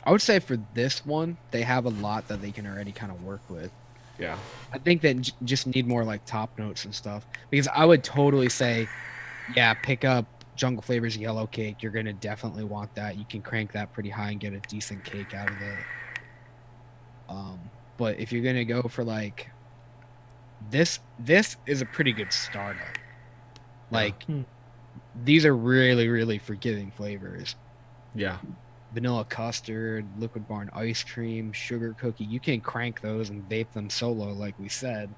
I would say for this one, they have a lot that they can already kind of work with. Yeah. I think that just need more like top notes and stuff. Because I would totally say, yeah, pick up Jungle Flavors yellow cake. You're gonna definitely want that. You can crank that pretty high and get a decent cake out of it. But if you're gonna go for like this is a pretty good startup. Like these are really forgiving flavors. Yeah. Vanilla custard, liquid barn ice cream, sugar cookie. You can crank those and vape them solo, like we said.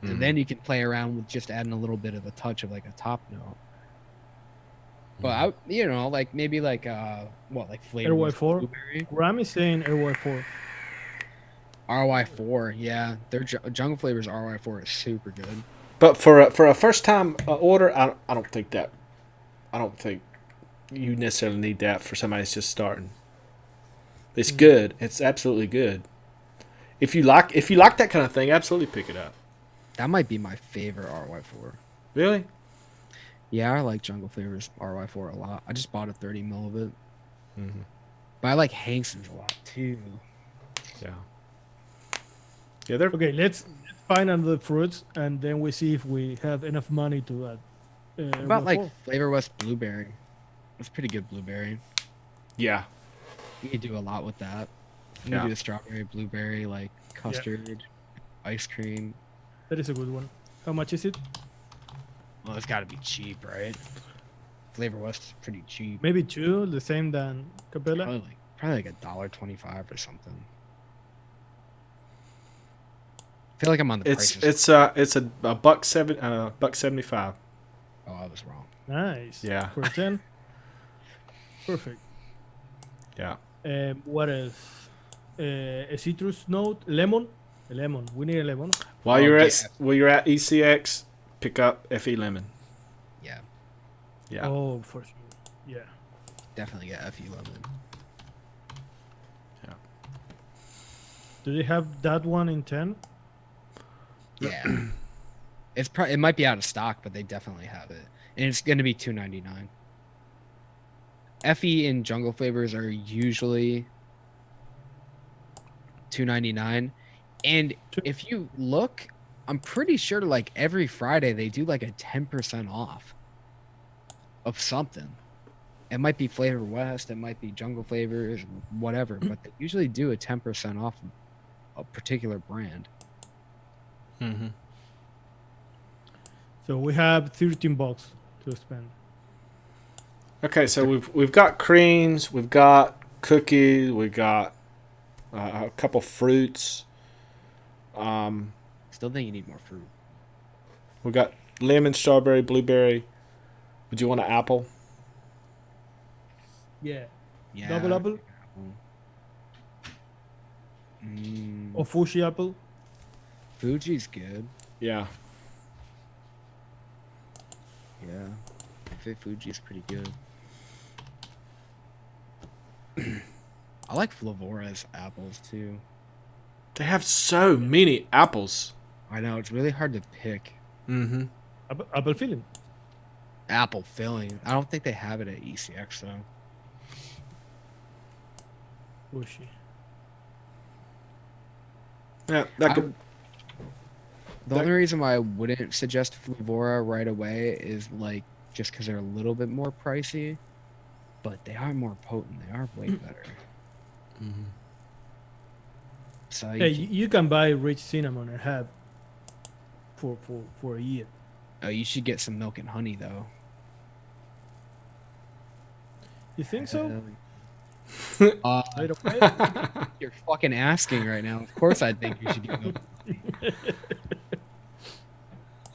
And then you can play around with just adding a little bit of a touch of like a top note. But like maybe like like flavor RY4. blueberry. Graham is saying RY4. RY4, yeah, their Jungle Flavors RY4 is super good. But for a first time order, I don't think you necessarily need that for somebody that's just starting. It's good. It's absolutely good. If you like that kind of thing, absolutely pick it up. That might be my favorite RY4. Really? Yeah, I like Jungle Flavors RY4 a lot. I just bought a 30 mil of it. Mm-hmm. But I like Hankson's a lot too. Yeah. Yeah, they're Okay, let's find another fruits and then we see if we have enough money to add. What about like RY4. Flavor West blueberry? That's pretty good blueberry. yeah. You can do a lot with that. You Yeah. can do the strawberry, blueberry, like custard, ice cream. That is a good one. How much is it? Well, it's got to be cheap, right? Flavor West is pretty cheap. Maybe 2, the same than Capella. Probably like $1.25 or something. I feel like I'm on the prices. It's a $1.75. Oh, I was wrong. Nice. Yeah. For 10. Perfect. Yeah. What else? A citrus note, lemon. A lemon. We need a lemon. While you're at ECX, pick up FE lemon. Yeah, Yeah. Oh, for sure. Yeah. definitely get FE lemon. Yeah. Do they have that one in 10? Yeah, it might be out of stock, but they definitely have it, and it's gonna be $2.99. FE and Jungle Flavors are usually $2.99, and if you look, I'm pretty sure like every Friday they do like a 10% off of something. It might be Flavor West, it might be Jungle Flavors, whatever, but they usually do a 10% off a particular brand. Mm-hmm. So we have $13 to spend. Okay, so we've got creams, we've got cookies, we've got a couple fruits. Still think you need more fruit. We've got lemon, strawberry, blueberry. Would you want an apple? Yeah. Yeah. Double apple or Fuji apple? Fuji's good. Yeah. Yeah. I think Fuji's pretty good. I like Flavora's apples too. They have so many apples. I know, it's really hard to pick. Mm-hmm. Apple filling. Apple filling. I don't think they have it at ECX though. Fuji. Yeah, that could. The only reason why I wouldn't suggest Flavora right away is like just because they're a little bit more pricey, but they are more potent. They are way better. Mm-hmm. So Hey, you can buy rich cinnamon and have for a year. oh, you should get some milk and honey though. You think so? Right away? You're fucking asking right now. Of course, I think you should get milk.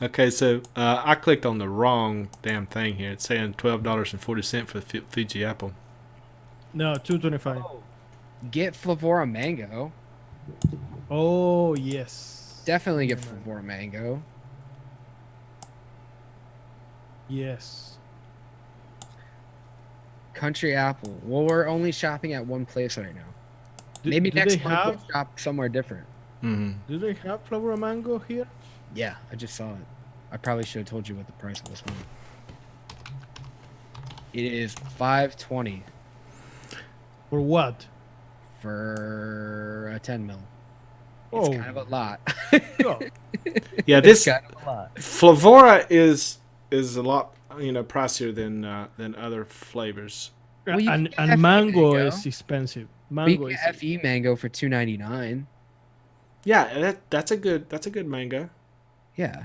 Okay, so I clicked on the wrong damn thing here. It's saying $12.40 for the Fiji apple. No, $2.25. Get Flavora Mango. Oh yes. Definitely get Flavora Mango. Yes. Country Apple. Well, we're only shopping at one place right now. Do, Maybe do next they month have? we'll shop somewhere different. Mm-hmm. Do they have flower mango here? Yeah, I just saw it. I probably should have told you what the price of this one. It is $5.20 For what? for a 10 mil. Oh, It's kind of a lot. oh, Yeah, this kind of a lot. Flavora is a lot pricier than other flavors. Well, you can and get mango mango. is expensive. We Mango can is get FE mango for $2.99. Yeah, that's a good mango. Yeah.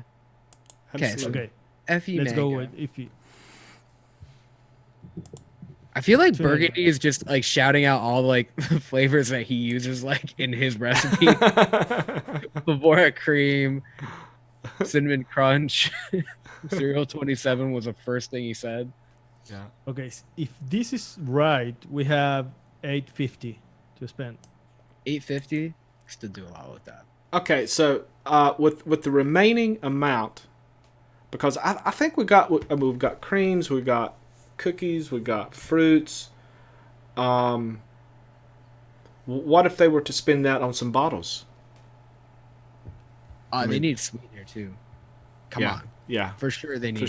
Okay, so Absolutely. okay. FE Let's mango. go with Ify. I feel like $2.99. Burgundy is just like shouting out all like the flavors that he uses like in his recipe. Flavora cream, cinnamon crunch, cereal 27 was the first thing he said. Yeah. Okay, if this is right, we have $8.50 to spend. $8.50. Still do a lot with that. Okay, so with the remaining amount, because I think we've got creams, we've got cookies, we've got fruits. What if they were to spend that on some bottles? They need sweetener too. Come Yeah, on. yeah, For sure they need for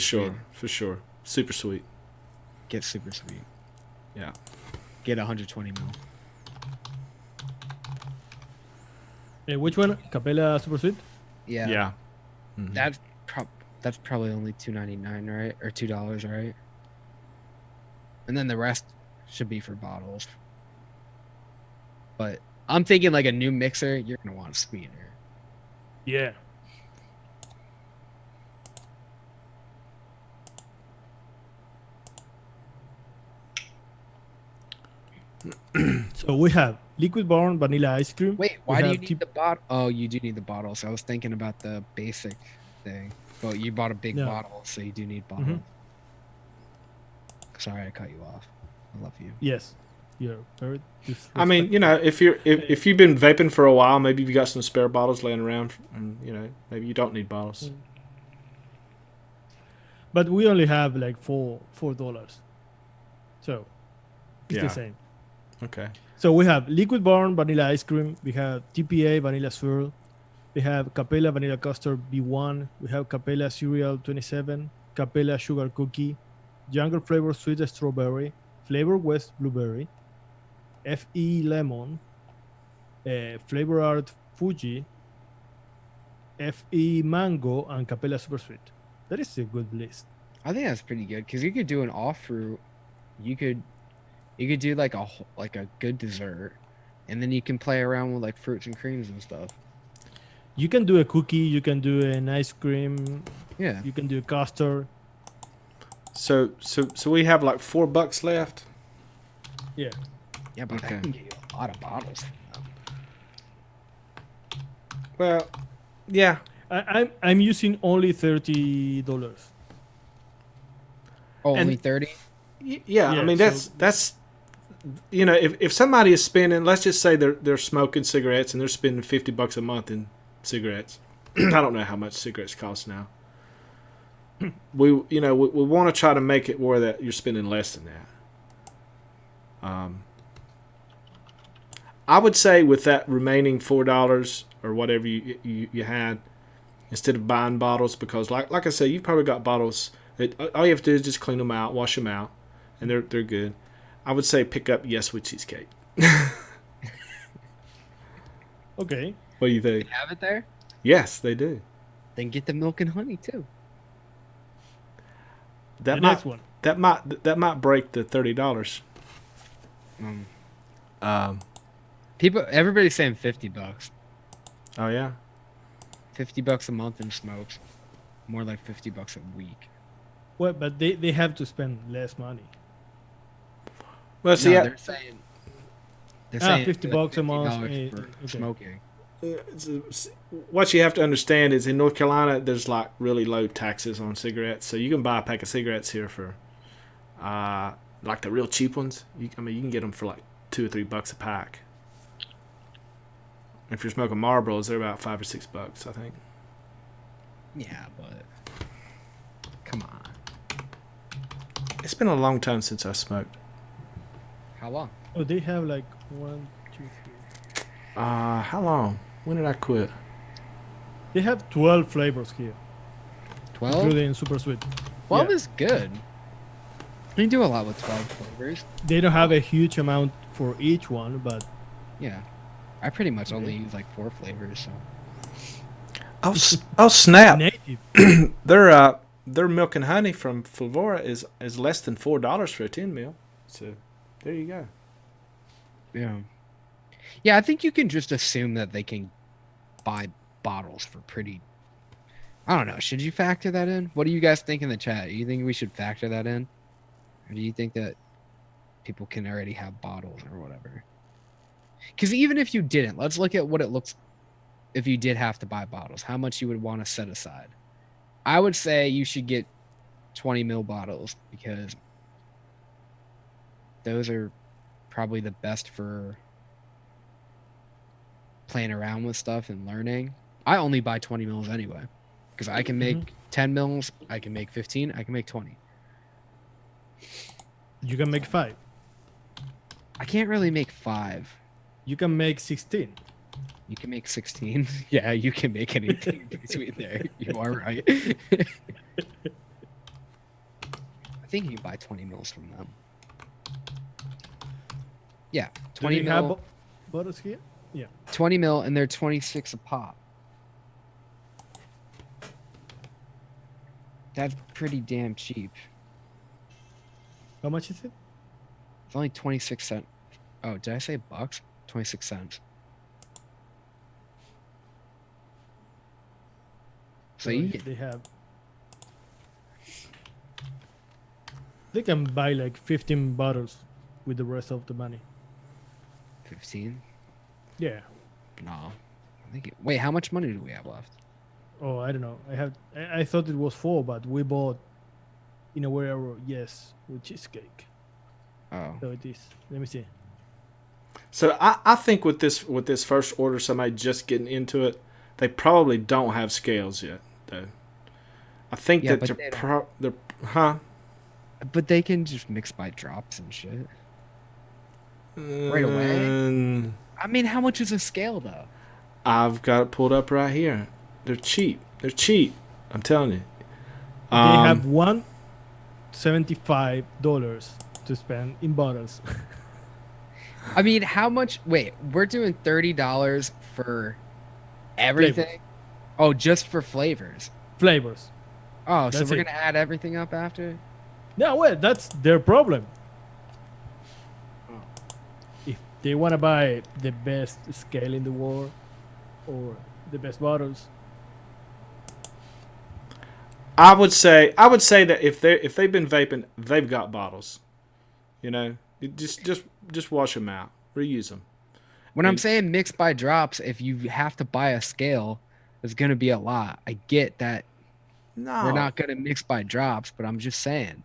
sure, super sweet. Get super sweet. Yeah. Get 120 mil. Which one? Capella Super Sweet? Yeah. Yeah. Mhm. That's probably only $2.99, right? Or $2, right? And then the rest should be for bottles. But I'm thinking like a new mixer, you're gonna want a sweetener. Yeah. So we have liquid barn vanilla ice cream. Wait, We why do you have need the bottle? Oh, you do need the bottles. I was thinking about the basic thing. But you bought a big No. bottle, so you do need bottles. Sorry, I cut you off. I love you. Yes. You're very I mean, if you've been vaping for a while, maybe you got some spare bottles laying around, and maybe you don't need bottles. but we only have like $4, so it's Yeah. the same. Okay. So we have Liquid Barn Vanilla Ice Cream. We have TPA Vanilla Swirl. We have Capella Vanilla Custard B1. We have Capella Cereal 27. Capella Sugar Cookie. Jungle Flavor Sweet Strawberry. Flavor West Blueberry. FE Lemon. Flavor Art Fuji. FE Mango, and Capella Super Sweet. That is a good list. I think that's pretty good because you could do an off fruit. You could do like a good dessert, and then you can play around with like fruits and creams and stuff. You can do a cookie. You can do an ice cream. Yeah. You can do a custard. So we have like $4 left. Yeah. Yeah, but Okay. that can get you a lot of bottles. Well, yeah. I'm using only $30. Oh, And- only 30? Yeah, I Yeah, mean so- that's you know, if somebody is spending, let's just say they're smoking cigarettes and they're spending $50 a month in cigarettes. I don't know how much cigarettes cost now. We want to try to make it where that you're spending less than that. I would say with that remaining $4 or whatever you had, instead of buying bottles, because like I said, you've probably got bottles that all you have to do is just clean them out, wash them out, and they're good. I would say pick up Yes with Cheesecake. Okay. What do you think? You have it there? Yes, they do. Then get the milk and honey too. That The might next one. that might break the $30. Everybody's saying $50. Oh yeah. $50 a month in smokes. More like $50 a week. Well, but they have to spend less money. Well, see, No, they're saying $50 a month, $50 for okay. smoking. what you have to understand is in North Carolina, there's like really low taxes on cigarettes, so you can buy a pack of cigarettes here for, like the real cheap ones. You can get them for like $2 or $3 a pack. If you're smoking Marlboros, they're about $5 or $6, I think. Yeah, but come on. It's been a long time since I smoked. How long? Oh, they have like 1, 2, 3. How long? When did I quit? They have 12 flavors here, 12? including super sweet. 12 Yeah. is good. You can do a lot with 12 flavors. They don't have a huge amount for each one, but Yeah. I pretty much only use like 4 flavors, so. Oh snap! native. Their milk and honey from Flavour is less than $4 for a 10 mil. So there you go. Yeah. Yeah, I think you can just assume that they can buy bottles for pretty. I don't know. Should you factor that in? What do you guys think in the chat? You think we should factor that in? Or do you think that people can already have bottles or whatever? Because even if you didn't, let's look at what it looks if you did have to buy bottles, how much you would want to set aside. I would say you should get 20 ml bottles because those are probably the best for playing around with stuff and learning. I only buy 20 mils anyway because I can make 10 mils, I can make 15, I can make 20. You can make 5. I can't really make 5. You can make 16. You can make 16. Yeah, you can make anything between there. You are right. I think you can buy 20 mils from them. Yeah, Do 20 they have mil. bottles here? 20 mil, and they're 26 a pop. That's pretty damn cheap. How much is it? It's only 26 cents. Oh, did I say bucks? 26 cents. So you they have. They can buy like 15 bottles with the rest of the money. 15? Yeah. No. I think wait, how much money do we have left? Oh, I don't know. I thought it was 4, but we bought in a way yes with cheesecake. Oh. So it is. Let me see. So I think with this first order, somebody just getting into it, they probably don't have scales yet, though. I think Yeah, that but they're huh. But they can just mix by drops and shit. Right away? I mean, how much is a scale though? I've got it pulled up right here. They're cheap. They're cheap. I'm telling you. They have $175 to spend in bottles. I mean, how much? Wait, we're doing $30 for everything? Flavors. Oh, just for flavors. Flavors. Oh, so That's we're it. gonna add everything up after? No, well, that's their problem. Oh. If they want to buy the best scale in the world or the best bottles, I would say that if they've been vaping, they've got bottles. You know, just wash them out, reuse them. When I'm saying mix by drops, if you have to buy a scale, it's gonna be a lot. I get that No, we're not gonna mix by drops, but I'm just saying.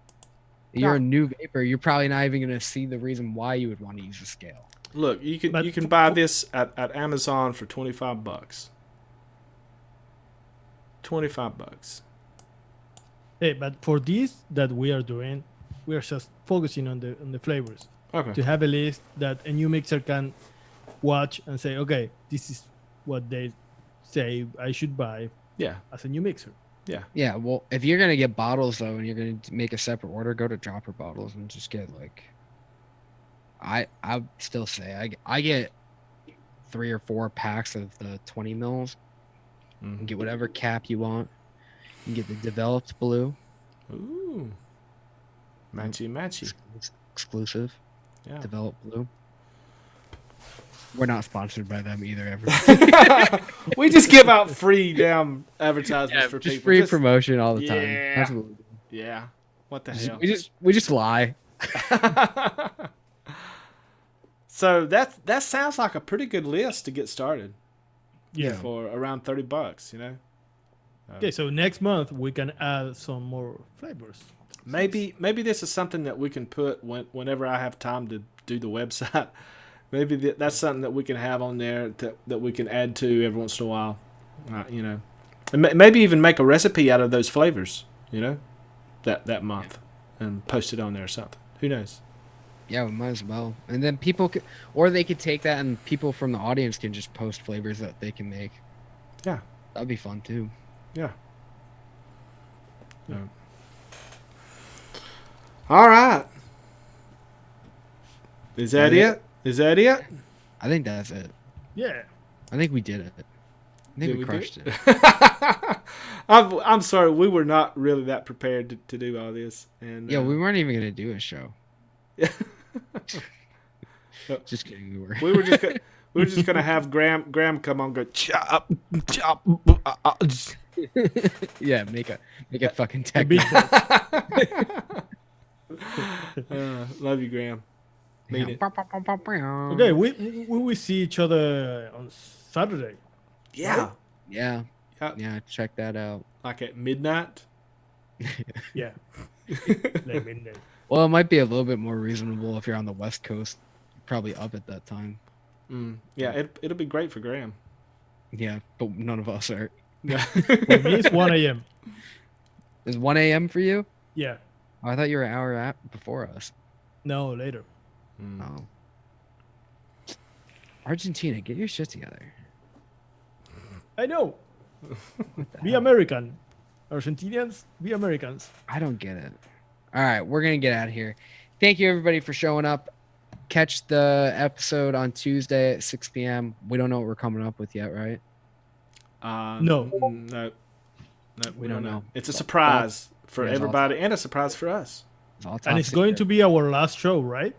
You're No. a new vapor, you're probably not even gonna see the reason why you would want to use a scale. Look, you But can buy this at Amazon for $25. $25. hey, but for this that we are doing, we are just focusing on the flavors Okay. to have a list that a new mixer can watch and say, okay, this is what they say I should buy Yeah. as a new mixer. Yeah, well, if you're gonna get bottles though, and you're gonna make a separate order, go to dropper bottles and just get like. I still say I get 3 or 4 packs of the 20 mils. You can get whatever cap you want. You can get the developed blue. Ooh. Matchy. Exclusive. Yeah. Developed blue. We're not sponsored by them either ever. We just give out free damn advertisements for just people. free promotion all the time. Yeah. That's what we do. Yeah. What the hell? We just lie. So that sounds like a pretty good list to get started. Yeah. For around $30, you know. Okay, so next month we can add some more flavors. Maybe this is something that we can put whenever I have time to do the website. Maybe that's something that we can have on there that we can add to every once in a while. You know, and maybe even make a recipe out of those flavors. You know, that month, and post it on there or something. Who knows? Yeah, we might as well. And then people could, or they could take that and people from the audience can just post flavors that they can make. Yeah. That'd be fun too. Yeah. All right. Is that it? Is that it? I think that's it. Yeah. I think we did it. I think Did we do crushed it. I'm sorry, we were not really that prepared to do all this. And Yeah, we weren't even gonna do a show. Yeah. Just kidding, we were. we were just gonna have Graham come on and go chop. Yeah, make a fucking A tech. big Love you, Graham. Mean it. Okay, we will see each other on Saturday. Yeah. Yeah. Yep. Yeah, check that out. Like at midnight. Yeah. Like midnight. Well, it might be a little bit more reasonable if you're on the West Coast. Probably up at that time. Yeah, it'll be great for Graham. Yeah, but none of us are. For me, it's 1 a.m. Is 1 a.m. for you? Yeah. Oh, I thought you were an hour before us. No, later. Oh. Argentina, get your shit together. I know. Be American. Argentinians, be Americans. I don't get it. All right, we're going to get out of here. Thank you, everybody, for showing up. Catch the episode on Tuesday at 6 p.m. We don't know what we're coming up with yet, right? No. No, We don't know. It's a surprise for Yeah, it's all everybody and a surprise for us. It's all top And it's secret. going to be our last show, right?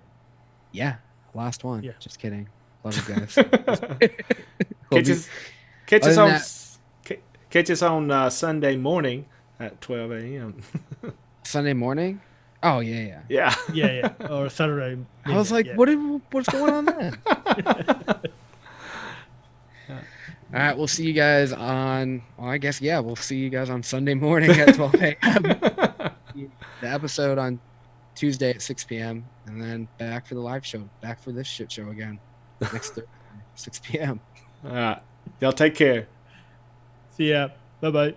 Yeah, last one. Yeah. Just kidding. Love you guys. Catch us on Sunday morning at 12 a.m. Sunday morning? Oh, yeah. Yeah. Yeah. Or Saturday. I was like, midnight, what's going on there? All right, we'll see you guys on, well, I guess, yeah, we'll see you guys on Sunday morning at 12 a.m. The episode on Tuesday at 6 p.m. And then back for the live show, back for this shit show again next Thursday, 6 p.m. All right. Y'all take care. See ya. Bye-bye.